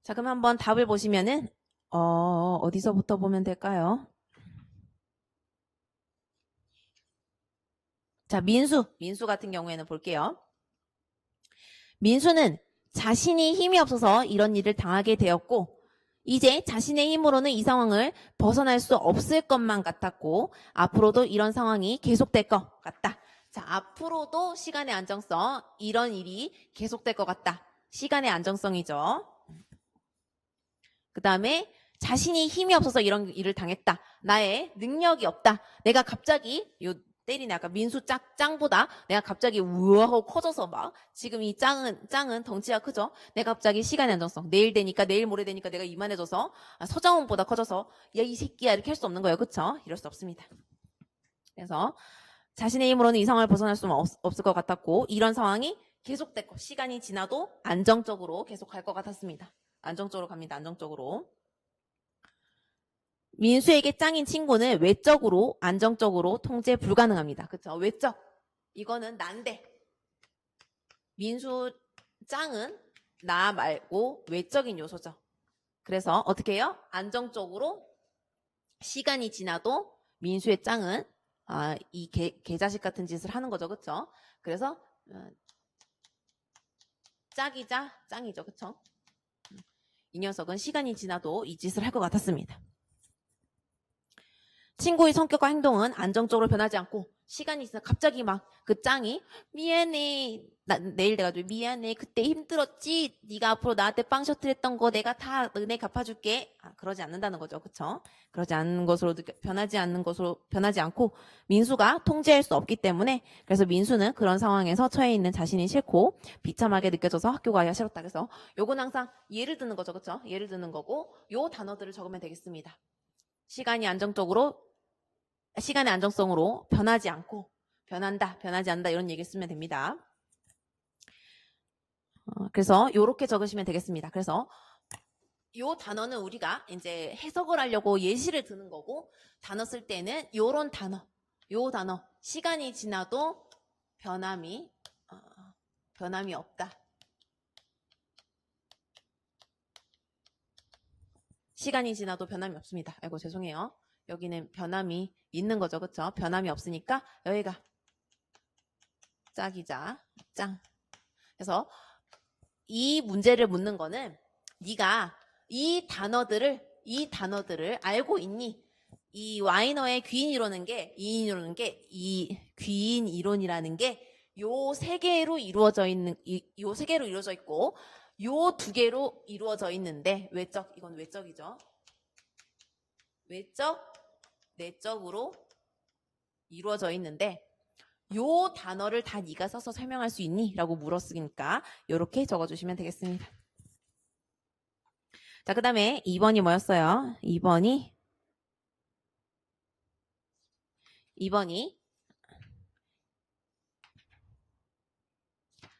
자, 그럼 한번 답을 보시면은 어디서부터 보면 될까요? 자, 민수 같은 경우에는 볼게요. 민수는 자신이 힘이 없어서 이런 일을 당하게 되었고 이제 자신의 힘으로는 이 상황을 벗어날 수 없을 것만 같았고 앞으로도 이런 상황이 계속될 것 같다. 자, 앞으로도 시간의 안정성, 이런 일이 계속될 것 같다. 시간의 안정성이죠. 그 다음에 자신이 힘이 없어서 이런 일을 당했다. 나의 능력이 없다. 내가 갑자기 때리네. 아까 민수 짱보다 내가 갑자기 우와 하고 커져서 막 지금 이 짱은 덩치가 크죠. 내가 갑자기 시간의 안정성 내일 모레 되니까 내가 이만해져서 서장훈보다 커져서 야 이 새끼야 이렇게 할 수 없는 거예요. 그쵸? 이럴 수 없습니다. 그래서 자신의 힘으로는 이 상황을 벗어날 수 없을 것 같았고 이런 상황이 계속됐고 시간이 지나도 안정적으로 계속할 것 같았습니다. 안정적으로 갑니다. 안정적으로. 민수에게 짱인 친구는 외적으로 안정적으로 통제 불가능합니다. 그쵸? 외적. 이거는 난데. 민수 짱은 나 말고 외적인 요소죠. 그래서 어떻게 해요? 안정적으로 시간이 지나도 민수의 짱은 이 개자식 같은 짓을 하는 거죠. 그쵸? 그래서 짝이자 짱이죠. 그쵸? 이 녀석은 시간이 지나도 이 짓을 할 것 같았습니다. 친구의 성격과 행동은 안정적으로 변하지 않고 시간이 지나 갑자기 막 그 짱이 미안해 내일 돼가지고 미안해 그때 힘들었지 네가 앞으로 나한테 빵 셔틀 했던 거 내가 다 은혜 갚아줄게 그러지 않는다는 거죠. 그쵸? 그러지 않는 것으로 변하지 않고 민수가 통제할 수 없기 때문에 그래서 민수는 그런 상황에서 처해 있는 자신이 싫고 비참하게 느껴져서 학교 가기가 싫었다. 그래서 요건 항상 예를 드는 거죠. 그쵸? 예를 드는 거고 요 단어들을 적으면 되겠습니다. 시간의 안정성으로 변하지 않고 변하지 않는다 이런 얘기를 쓰면 됩니다. 그래서 이렇게 적으시면 되겠습니다. 그래서 요 단어는 우리가 이제 해석을 하려고 예시를 드는 거고 단어 쓸 때는 요런 단어, 요 단어 시간이 지나도 변함이 없다. 시간이 지나도 변함이 없습니다. 아이고 죄송해요. 여기는 변함이 있는 거죠. 그쵸? 변함이 없으니까 여기가 짝이자 짱. 그래서 이 문제를 묻는 거는 네가 이 단어들을 알고 있니? 이 와이너의 귀인 이론이라는 게 요 세 개로 이루어져 있고 요 두 개로 이루어져 있는데 이건 외적이죠. 외적, 내적으로 이루어져 있는데 요 단어를 다 네가 써서 설명할 수 있니? 라고 물었으니까 이렇게 적어주시면 되겠습니다. 자, 그 다음에 2번이 뭐였어요? 2번이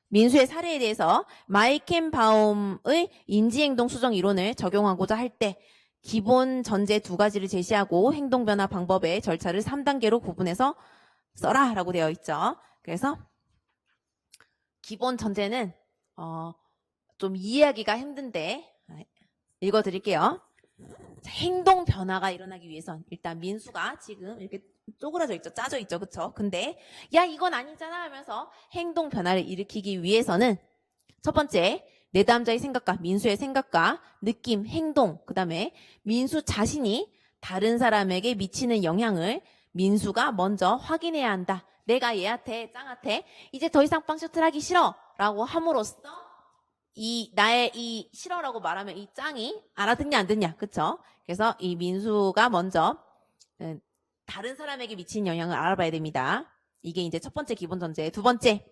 민수의 사례에 대해서 마이켄바움의 인지행동 수정 이론을 적용하고자 할 때 기본 전제 두 가지를 제시하고 행동 변화 방법의 절차를 3단계로 구분해서 써라 라고 되어 있죠. 그래서 기본 전제는 좀 이해하기가 힘든데 읽어드릴게요. 자, 행동 변화가 일어나기 위해선 일단 민수가 지금 이렇게 쪼그라져 있죠. 짜져 있죠. 그쵸? 근데 야 이건 아니잖아 하면서 행동 변화를 일으키기 위해서는 첫 번째 내담자의 생각과 민수의 생각과 느낌, 행동 그 다음에 민수 자신이 다른 사람에게 미치는 영향을 민수가 먼저 확인해야 한다. 내가 짱한테 이제 더 이상 빵 셔틀 하기 싫어 라고 함으로써 나의 이 싫어라고 말하면 이 짱이 알아듣냐 안 듣냐 그쵸? 그래서 이 민수가 먼저 다른 사람에게 미치는 영향을 알아봐야 됩니다. 이게 이제 첫 번째 기본 전제. 두 번째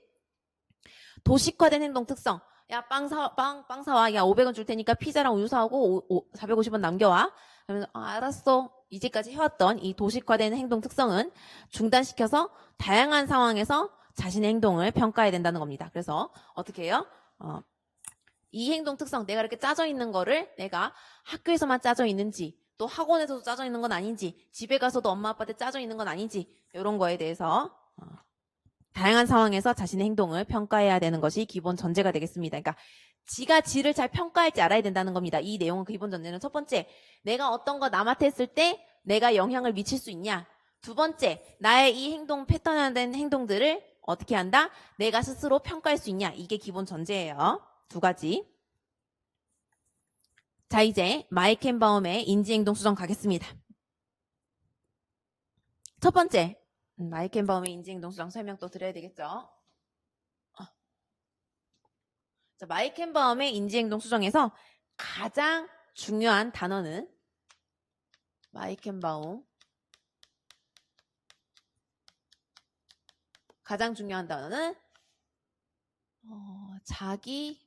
도식화된 행동 특성. 야 빵 사와. 야 500원 줄 테니까 피자랑 우유 사오고 450원 남겨와. 그러면 알았어. 이제까지 해왔던 이 도식화된 행동 특성은 중단시켜서 다양한 상황에서 자신의 행동을 평가해야 된다는 겁니다. 그래서 어떻게 해요? 이 행동 특성 내가 이렇게 짜져 있는 거를 내가 학교에서만 짜져 있는지 또 학원에서도 짜져 있는 건 아닌지 집에 가서도 엄마 아빠한테 짜져 있는 건 아닌지 이런 거에 대해서 다양한 상황에서 자신의 행동을 평가해야 되는 것이 기본 전제가 되겠습니다. 그러니까 지가 지를 잘 평가할지 알아야 된다는 겁니다. 이 내용은 기본 전제는 첫 번째 내가 어떤 거 남한테 했을 때 내가 영향을 미칠 수 있냐. 두 번째 나의 이 행동 패턴화된 행동들을 어떻게 한다? 내가 스스로 평가할 수 있냐. 이게 기본 전제예요. 두 가지. 자 이제 마이켄바움의 인지행동 수정 가겠습니다. 첫 번째 마이켄바움의 인지행동 수정 설명 또 드려야 되겠죠. 자, 마이켄바움의 인지행동 수정에서 가장 중요한 단어는 마이켄바움 가장 중요한 단어는 자기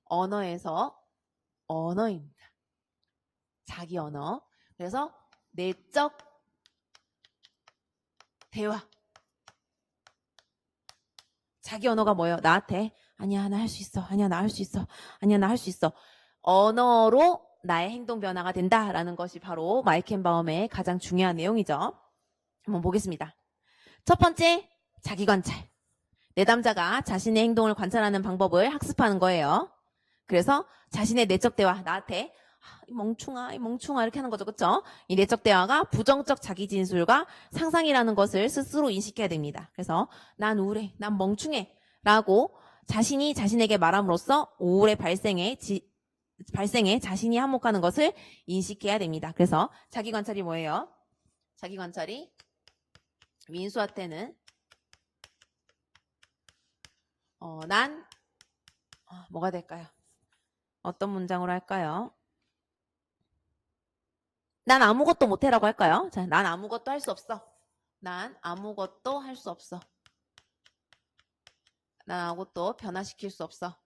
언어에서 언어입니다. 자기 언어. 그래서 내적 대화. 자기 언어가 뭐예요? 나한테 아니야 나 할 수 있어. 아니야 나 할 수 있어. 아니야 나 할 수 있어. 언어로 나의 행동 변화가 된다라는 것이 바로 마이켄바움의 가장 중요한 내용이죠. 한번 보겠습니다. 첫 번째 자기 관찰. 내담자가 자신의 행동을 관찰하는 방법을 학습하는 거예요. 그래서 자신의 내적 대화, 나한테 이 멍충아 이렇게 하는 거죠. 그렇죠? 이 내적 대화가 부정적 자기 진술과 상상이라는 것을 스스로 인식해야 됩니다. 그래서 난 우울해, 난 멍충해 라고 자신이 자신에게 말함으로써 우울의 발생에 자신이 한몫하는 것을 인식해야 됩니다. 그래서 자기 관찰이 뭐예요? 자기 관찰이 민수한테는 난 뭐가 될까요? 어떤 문장으로 할까요? 난 아무것도 못해라고 할까요? 자, 난 아무것도 할 수 없어. 난 아무것도 할 수 없어. 난 아무것도 변화시킬 수 없어.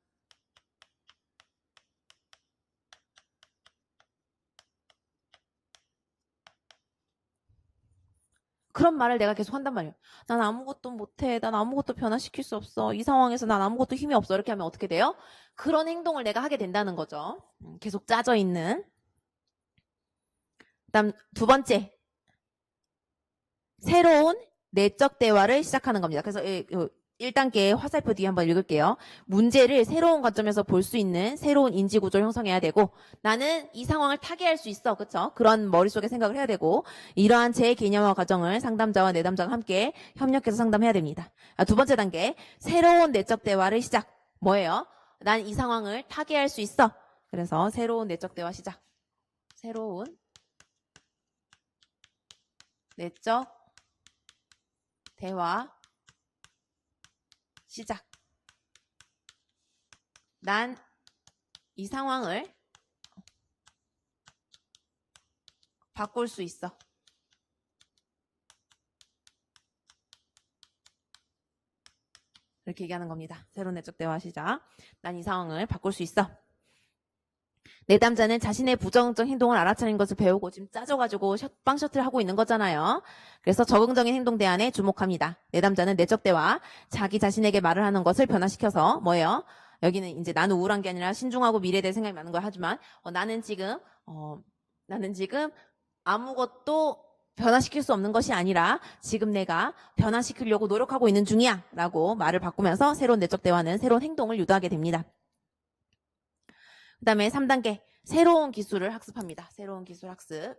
그런 말을 내가 계속 한단 말이에요. 난 아무것도 못해. 난 아무것도 변화시킬 수 없어. 이 상황에서 난 아무것도 힘이 없어. 이렇게 하면 어떻게 돼요? 그런 행동을 내가 하게 된다는 거죠. 계속 짜져 있는. 그다음 두 번째. 새로운 내적 대화를 시작하는 겁니다. 그래서 1단계 화살표 뒤에 한번 읽을게요. 문제를 새로운 관점에서 볼 수 있는 새로운 인지 구조를 형성해야 되고 나는 이 상황을 타개할 수 있어. 그렇죠? 그런 머릿속에 생각을 해야 되고 이러한 제 개념화 과정을 상담자와 내담자가 함께 협력해서 상담해야 됩니다. 두 번째 단계 새로운 내적 대화를 시작. 뭐예요? 난 이 상황을 타개할 수 있어. 그래서 새로운 내적 대화 시작. 새로운 내적 대화 시작. 난 이 상황을 바꿀 수 있어. 이렇게 얘기하는 겁니다. 새로운 내적 대화 시작. 난 이 상황을 바꿀 수 있어. 내담자는 자신의 부정적 행동을 알아차리는 것을 배우고 지금 짜져가지고 빵 셔틀 하고 있는 거잖아요. 그래서 적응적인 행동 대안에 주목합니다. 내담자는 내적 대화, 자기 자신에게 말을 하는 것을 변화시켜서 뭐예요? 여기는 이제 나는 우울한 게 아니라 신중하고 미래에 대해 생각이 많은 걸 하지만 나는 지금 아무것도 변화시킬 수 없는 것이 아니라 지금 내가 변화시키려고 노력하고 있는 중이야 라고 말을 바꾸면서 새로운 내적 대화는 새로운 행동을 유도하게 됩니다. 그 다음에 3단계 새로운 기술을 학습합니다. 새로운 기술 학습.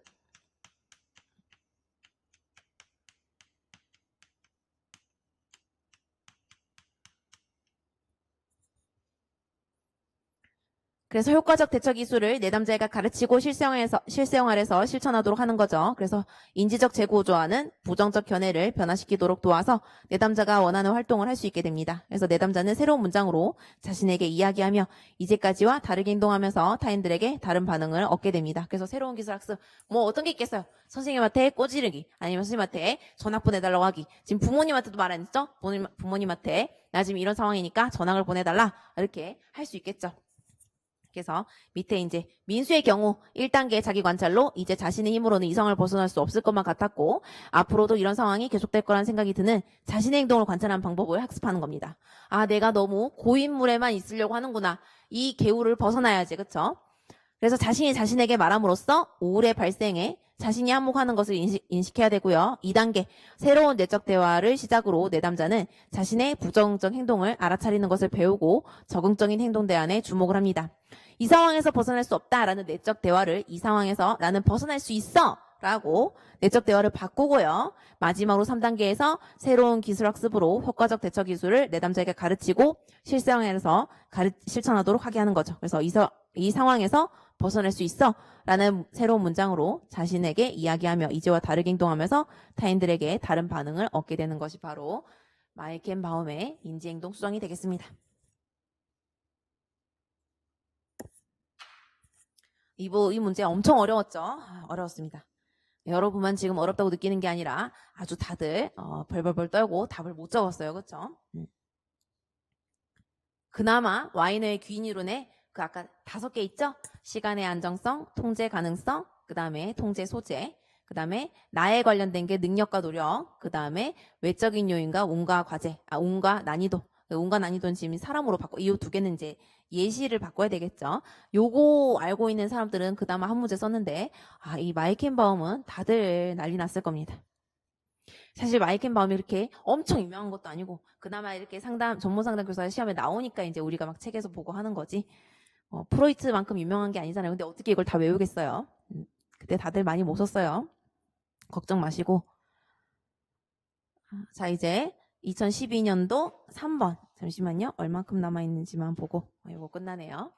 그래서 효과적 대처 기술을 내담자가 가르치고 실생활에서 실천하도록 하는 거죠. 그래서 인지적 재구조화는 부정적 견해를 변화시키도록 도와서 내담자가 원하는 활동을 할 수 있게 됩니다. 그래서 내담자는 새로운 문장으로 자신에게 이야기하며 이제까지와 다르게 행동하면서 타인들에게 다른 반응을 얻게 됩니다. 그래서 새로운 기술 학습 뭐 어떤 게 있겠어요? 선생님한테 꼬지르기 아니면 선생님한테 전학 보내달라고 하기. 지금 부모님한테도 말 안 했죠? 부모님한테 나 지금 이런 상황이니까 전학을 보내달라 이렇게 할 수 있겠죠. 그래서 밑에 이제 민수의 경우 1단계 자기 관찰로 이제 자신의 힘으로는 이성을 벗어날 수 없을 것만 같았고 앞으로도 이런 상황이 계속될 거라는 생각이 드는 자신의 행동을 관찰하는 방법을 학습하는 겁니다. 아, 내가 너무 고인물에만 있으려고 하는구나. 이 계우를 벗어나야지. 그렇죠? 그래서 자신이 자신에게 말함으로써 우울의 발생에 자신이 한몫하는 것을 인식해야 되고요. 2단계 새로운 내적 대화를 시작으로 내담자는 자신의 부정적 행동을 알아차리는 것을 배우고 적응적인 행동 대안에 주목을 합니다. 이 상황에서 벗어날 수 없다라는 내적 대화를 이 상황에서 나는 벗어날 수 있어 라고 내적 대화를 바꾸고요. 마지막으로 3단계에서 새로운 기술 학습으로 효과적 대처 기술을 내담자에게 가르치고 실생활에서 실천하도록 하게 하는 거죠. 그래서 이 상황에서 벗어날 수 있어 라는 새로운 문장으로 자신에게 이야기하며 이제와 다르게 행동하면서 타인들에게 다른 반응을 얻게 되는 것이 바로 마이켄바움의 인지행동 수정이 되겠습니다. 이 문제 엄청 어려웠죠? 어려웠습니다. 여러분만 지금 어렵다고 느끼는 게 아니라 아주 다들 벌벌벌 떨고 답을 못 적었어요. 그렇죠? 그나마 와이너의 귀인 이론에 그 아까 5개 있죠? 시간의 안정성, 통제 가능성, 그 다음에 통제 소재, 그 다음에 나에 관련된 게 능력과 노력, 그 다음에 외적인 요인과 운과 과제, 운과 난이도. 운과 난이도는 지금 사람으로 바꿔, 이 2개는 이제 예시를 바꿔야 되겠죠. 요거 알고 있는 사람들은 그나마 한 문제 썼는데, 이 마이켄바움은 다들 난리 났을 겁니다. 사실 마이켄바움이 그렇게 엄청 유명한 것도 아니고 그나마 이렇게 전문 상담 교사 시험에 나오니까 이제 우리가 막 책에서 보고 하는 거지. 프로이트만큼 유명한 게 아니잖아요. 근데 어떻게 이걸 다 외우겠어요? 그때 다들 많이 못 썼어요. 걱정 마시고. 자, 이제 2012년도 3번. 잠시만요. 얼만큼 남아있는지만 보고. 이거 끝나네요.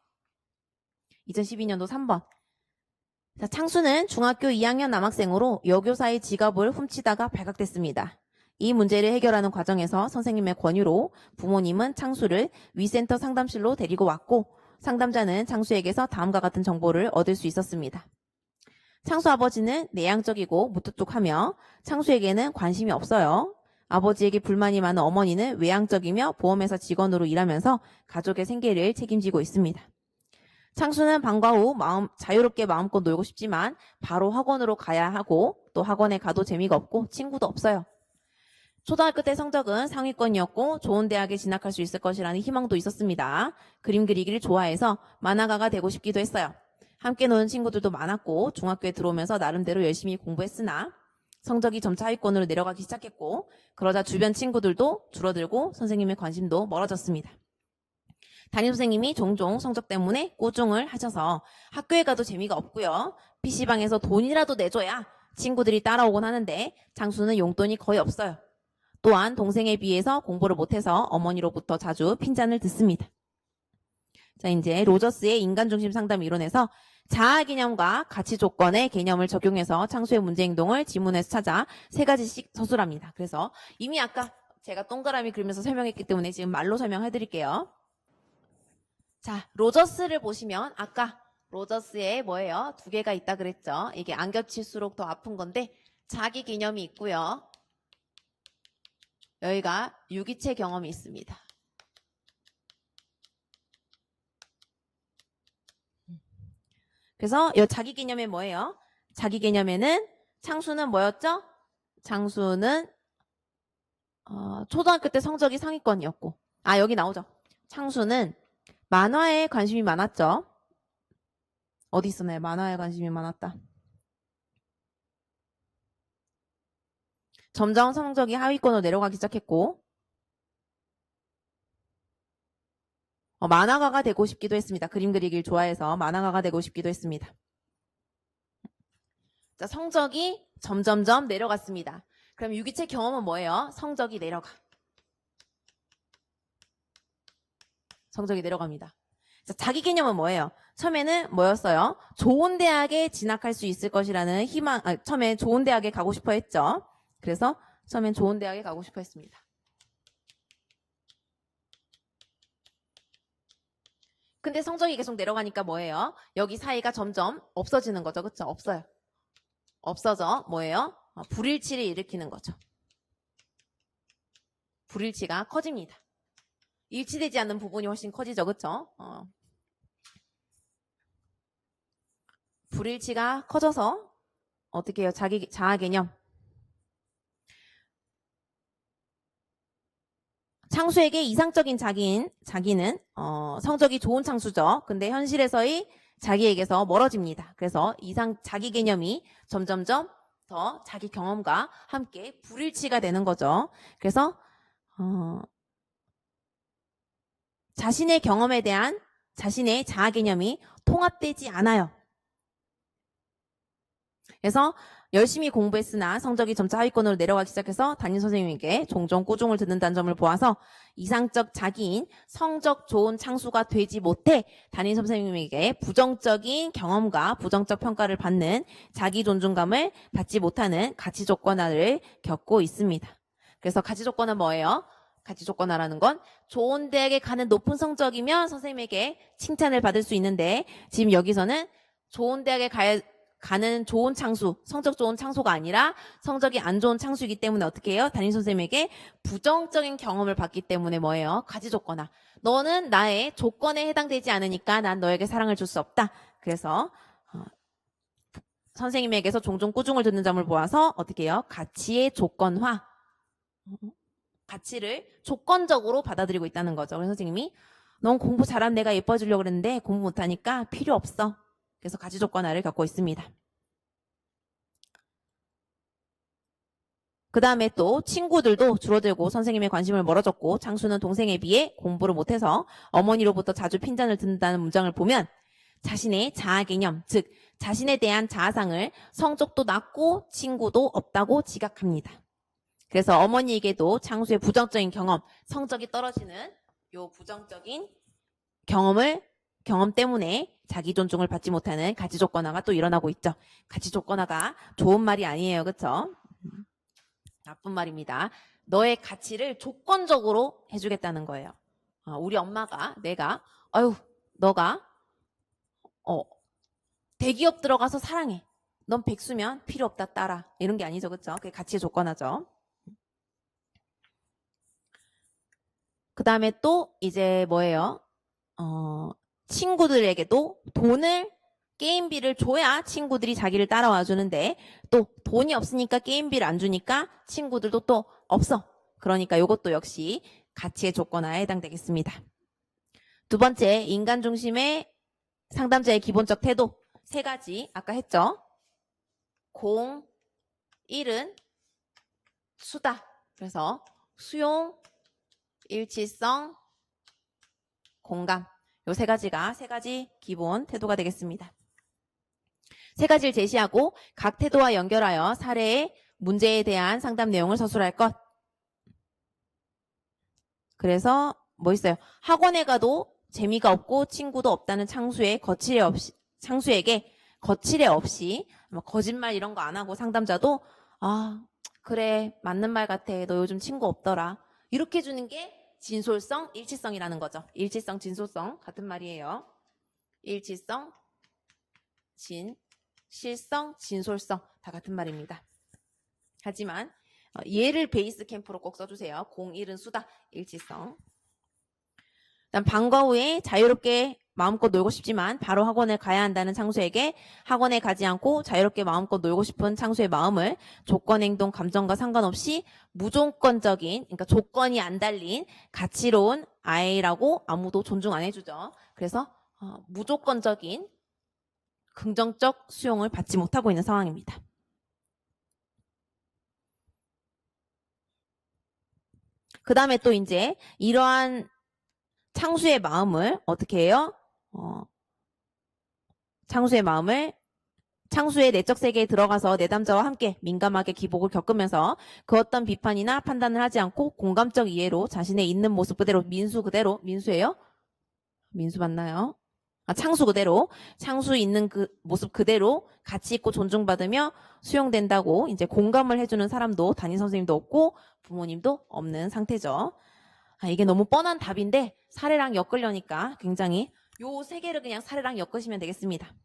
2012년도 3번. 자, 창수는 중학교 2학년 남학생으로 여교사의 지갑을 훔치다가 발각됐습니다. 이 문제를 해결하는 과정에서 선생님의 권유로 부모님은 창수를 위센터 상담실로 데리고 왔고 상담자는 창수에게서 다음과 같은 정보를 얻을 수 있었습니다. 창수 아버지는 내향적이고 무뚝뚝하며 창수에게는 관심이 없어요. 아버지에게 불만이 많은 어머니는 외향적이며 보험회사 직원으로 일하면서 가족의 생계를 책임지고 있습니다. 창수는 방과 후 자유롭게 마음껏 놀고 싶지만 바로 학원으로 가야 하고 또 학원에 가도 재미가 없고 친구도 없어요. 초등학교 때 성적은 상위권이었고 좋은 대학에 진학할 수 있을 것이라는 희망도 있었습니다. 그림 그리기를 좋아해서 만화가가 되고 싶기도 했어요. 함께 노는 친구들도 많았고 중학교에 들어오면서 나름대로 열심히 공부했으나 성적이 점차 하위권으로 내려가기 시작했고 그러자 주변 친구들도 줄어들고 선생님의 관심도 멀어졌습니다. 담임선생님이 종종 성적 때문에 꾸중을 하셔서 학교에 가도 재미가 없고요. PC방에서 돈이라도 내줘야 친구들이 따라오곤 하는데 창수는 용돈이 거의 없어요. 또한 동생에 비해서 공부를 못해서 어머니로부터 자주 핀잔을 듣습니다. 자, 이제 로저스의 인간중심 상담 이론에서 자아개념과 가치 조건의 개념을 적용해서 창수의 문제행동을 지문에서 찾아 3가지씩 서술합니다. 그래서 이미 아까 제가 동그라미 그리면서 설명했기 때문에 지금 말로 설명해드릴게요. 자, 로저스를 보시면 아까 로저스에 뭐예요? 2개가 있다 그랬죠? 이게 안 겹칠수록 더 아픈 건데 자기 개념이 있고요. 여기가 유기체 경험이 있습니다. 그래서 이 자기 개념에 뭐예요? 자기 개념에는 창수는 뭐였죠? 창수는 초등학교 때 성적이 상위권이었고 여기 나오죠. 창수는 만화에 관심이 많았죠. 어디 있었나요? 만화에 관심이 많았다. 점점 성적이 하위권으로 내려가기 시작했고 만화가가 되고 싶기도 했습니다. 그림 그리기를 좋아해서 만화가가 되고 싶기도 했습니다. 자, 성적이 점점점 내려갔습니다. 그럼 유기체 경험은 뭐예요? 성적이 내려가. 성적이 내려갑니다. 자, 자기 개념은 뭐예요? 처음에는 뭐였어요? 좋은 대학에 진학할 수 있을 것이라는 희망, 처음에 좋은 대학에 가고 싶어 했죠. 그래서 처음엔 좋은 대학에 가고 싶어 했습니다. 근데 성적이 계속 내려가니까 뭐예요? 여기 사이가 점점 없어지는 거죠. 그렇죠? 없어요. 없어져 뭐예요? 불일치를 일으키는 거죠. 불일치가 커집니다. 일치되지 않는 부분이 훨씬 커지죠. 그렇죠? 불일치가 커져서 어떻게 해요? 자아 개념. 창수에게 이상적인 자기는 성적이 좋은 창수죠. 근데 현실에서의 자기에게서 멀어집니다. 그래서 자기 개념이 점점점 더 자기 경험과 함께 불일치가 되는 거죠. 그래서 자신의 경험에 대한 자신의 자아 개념이 통합되지 않아요. 그래서 열심히 공부했으나 성적이 점차 하위권으로 내려가기 시작해서 담임선생님에게 종종 꾸중을 듣는다는 점을 보아서 이상적 자기인 성적 좋은 창수가 되지 못해 담임선생님에게 부정적인 경험과 부정적 평가를 받는 자기 존중감을 받지 못하는 가치 조건화를 겪고 있습니다. 그래서 가치 조건은 뭐예요? 가치 조건화라는 건 좋은 대학에 가는 높은 성적이면 선생님에게 칭찬을 받을 수 있는데 지금 여기서는 좋은 대학에 가는 좋은 창수, 성적 좋은 창수가 아니라 성적이 안 좋은 창수이기 때문에 어떻게 해요? 담임선생님에게 부정적인 경험을 받기 때문에 뭐예요? 가치 조건화. 너는 나의 조건에 해당되지 않으니까 난 너에게 사랑을 줄 수 없다. 그래서 선생님에게서 종종 꾸중을 듣는 점을 보아서 어떻게 해요? 가치의 조건화. 가치를 조건적으로 받아들이고 있다는 거죠. 그래서 선생님이 넌 공부 잘하면 내가 예뻐지려고 그랬는데 공부 못하니까 필요 없어. 그래서 가치 조건화를 겪고 있습니다. 그 다음에 또 친구들도 줄어들고 선생님의 관심을 멀어졌고 창수는 동생에 비해 공부를 못해서 어머니로부터 자주 핀잔을 듣는다는 문장을 보면 자신의 자아 개념, 즉 자신에 대한 자아상을 성적도 낮고 친구도 없다고 지각합니다. 그래서 어머니에게도 창수의 부정적인 경험, 성적이 떨어지는 요 부정적인 경험 때문에 자기 존중을 받지 못하는 가치 조건화가 또 일어나고 있죠. 가치 조건화가 좋은 말이 아니에요. 그렇죠? 나쁜 말입니다. 너의 가치를 조건적으로 해주겠다는 거예요. 우리 엄마가 너가 대기업 들어가서 사랑해. 넌 백수면 필요 없다 따라. 이런 게 아니죠. 그렇죠? 그게 가치의 조건화죠. 그 다음에 또 이제 뭐예요? 친구들에게도 돈을 게임비를 줘야 친구들이 자기를 따라와 주는데 또 돈이 없으니까 게임비를 안 주니까 친구들도 또 없어. 그러니까 이것도 역시 가치의 조건화에 해당되겠습니다. 두 번째, 인간 중심의 상담자의 기본적 태도. 세 가지 아까 했죠. 공, 일은 수다. 그래서 수용, 일치성, 공감. 요 세 가지가 세 가지 기본 태도가 되겠습니다. 세 가지를 제시하고 각 태도와 연결하여 사례의 문제에 대한 상담 내용을 서술할 것. 그래서 뭐 있어요? 학원에 가도 재미가 없고 친구도 없다는 창수에게 거칠애 없이 거짓말 이런 거 안 하고 상담자도 그래 맞는 말 같아. 너 요즘 친구 없더라. 이렇게 해주는 게 진솔성, 일치성이라는 거죠. 일치성, 진솔성 같은 말이에요. 일치성, 실성, 진솔성 다 같은 말입니다. 하지만 얘를 베이스 캠프로 꼭 써주세요. 공, 일은 수다, 일치성. 그다음 방과 후에 자유롭게 마음껏 놀고 싶지만 바로 학원에 가야 한다는 창수에게 학원에 가지 않고 자유롭게 마음껏 놀고 싶은 창수의 마음을 조건, 행동, 감정과 상관없이 무조건적인, 그러니까 조건이 안 달린 가치로운 아이라고 아무도 존중 안 해주죠. 그래서 무조건적인 긍정적 수용을 받지 못하고 있는 상황입니다. 그 다음에 또 이제 이러한 창수의 마음을 어떻게 해요? 창수의 내적 세계에 들어가서 내담자와 함께 민감하게 기복을 겪으면서 그 어떤 비판이나 판단을 하지 않고 공감적 이해로 자신의 있는 모습 그대로 민수예요? 민수 맞나요? 창수 그대로 창수 있는 그 모습 그대로 가치 있고 존중받으며 수용된다고 이제 공감을 해주는 사람도 담임 선생님도 없고 부모님도 없는 상태죠. 이게 너무 뻔한 답인데 사례랑 엮으려니까 굉장히 요 세 개를 그냥 사례랑 엮으시면 되겠습니다.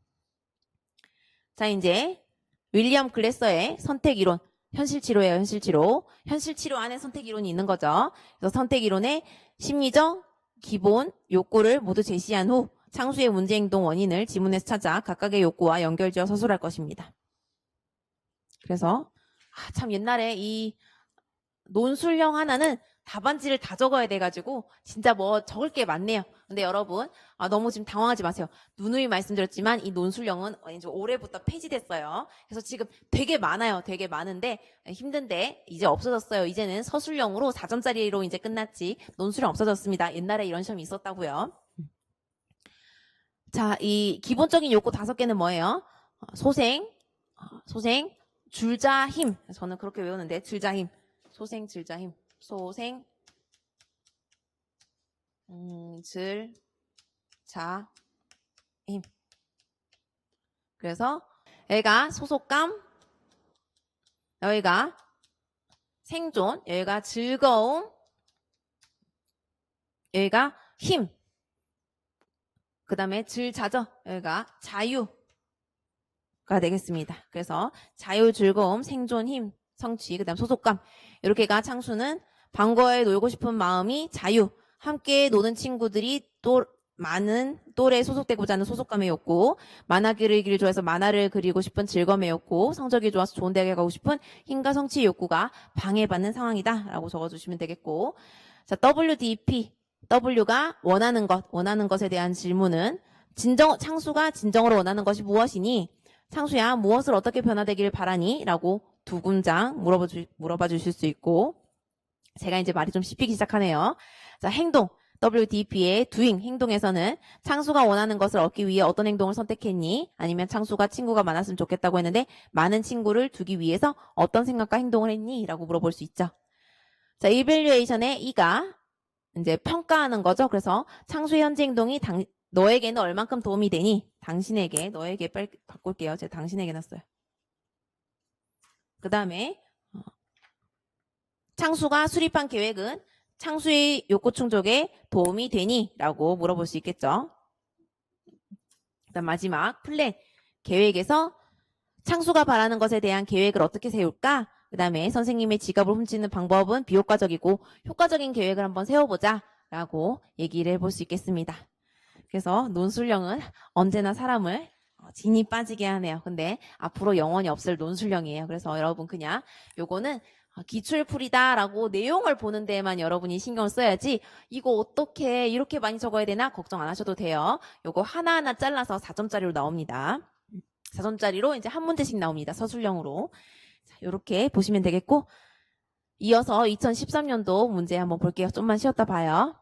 자, 이제 윌리엄 글래서의 선택 이론, 현실 치료예요. 현실 치료 안에 선택 이론이 있는 거죠. 그래서 선택 이론의 심리적 기본 욕구를 모두 제시한 후 창수의 문제 행동 원인을 지문에서 찾아 각각의 욕구와 연결지어 서술할 것입니다. 그래서 참 옛날에 이 논술형 하나는 답안지를 다 적어야 돼가지고 진짜 뭐 적을 게 많네요. 근데 여러분 너무 지금 당황하지 마세요. 누누이 말씀드렸지만 이 논술형은 이제 올해부터 폐지됐어요. 그래서 지금 되게 많아요. 되게 많은데 힘든데 이제 없어졌어요. 이제는 서술형으로 4점짜리로 이제 끝났지 논술형 없어졌습니다. 옛날에 이런 시험이 있었다고요. 자, 이 기본적인 욕구 5개는 뭐예요? 소생, 줄자 힘. 저는 그렇게 외우는데 줄자 힘. 소생, 줄자 힘. 소생, 줄, 자, 힘. 그래서 여기가 소속감, 여기가 생존, 여기가 즐거움, 여기가 힘. 그 다음에 줄자죠. 여기가 자유가 되겠습니다. 그래서 자유, 즐거움, 생존, 힘, 성취, 그 다음 소속감. 이렇게가 창수는 방과후에 놀고 싶은 마음이 자유, 함께 노는 친구들이 또 많은 또래에 소속되고자 하는 소속감의 욕구, 만화 그리기를 좋아해서 만화를 그리고 싶은 즐거움의 욕구, 성적이 좋아서 좋은 대학에 가고 싶은 힘과 성취의 욕구가 방해받는 상황이다 라고 적어주시면 되겠고, 자, WDP, W가 원하는 것에 대한 질문은 창수가 진정으로 원하는 것이 무엇이니? 창수야, 무엇을 어떻게 변화되기를 바라니? 라고 두 문장 물어봐 주실 수 있고, 제가 이제 말이 좀 씹히기 시작하네요. 자, 행동. WDP의 doing 행동에서는 창수가 원하는 것을 얻기 위해 어떤 행동을 선택했니? 아니면 창수가 친구가 많았으면 좋겠다고 했는데 많은 친구를 두기 위해서 어떤 생각과 행동을 했니? 라고 물어볼 수 있죠. 자, evaluation의 E가 이제 평가하는 거죠. 그래서 창수의 현재 행동이 너에게는 얼만큼 도움이 되니? 당신에게, 너에게 빨리 바꿀게요. 제가 당신에게 놨어요. 그 다음에 창수가 수립한 계획은 창수의 욕구 충족에 도움이 되니? 라고 물어볼 수 있겠죠. 그다음 마지막 플랜, 계획에서 창수가 바라는 것에 대한 계획을 어떻게 세울까? 그 다음에 선생님의 지갑을 훔치는 방법은 비효과적이고 효과적인 계획을 한번 세워보자 라고 얘기를 해볼 수 있겠습니다. 그래서 논술형은 언제나 사람을 진이 빠지게 하네요. 근데 앞으로 영원히 없을 논술형이에요. 그래서 여러분 그냥 요거는 기출풀이다라고 내용을 보는 데에만 여러분이 신경을 써야지 이거 어떻게 이렇게 많이 적어야 되나 걱정 안 하셔도 돼요. 요거 하나하나 잘라서 4점짜리로 나옵니다. 4점짜리로 이제 한 문제씩 나옵니다. 서술형으로. 자, 이렇게 보시면 되겠고 이어서 2013년도 문제 한번 볼게요. 좀만 쉬었다 봐요.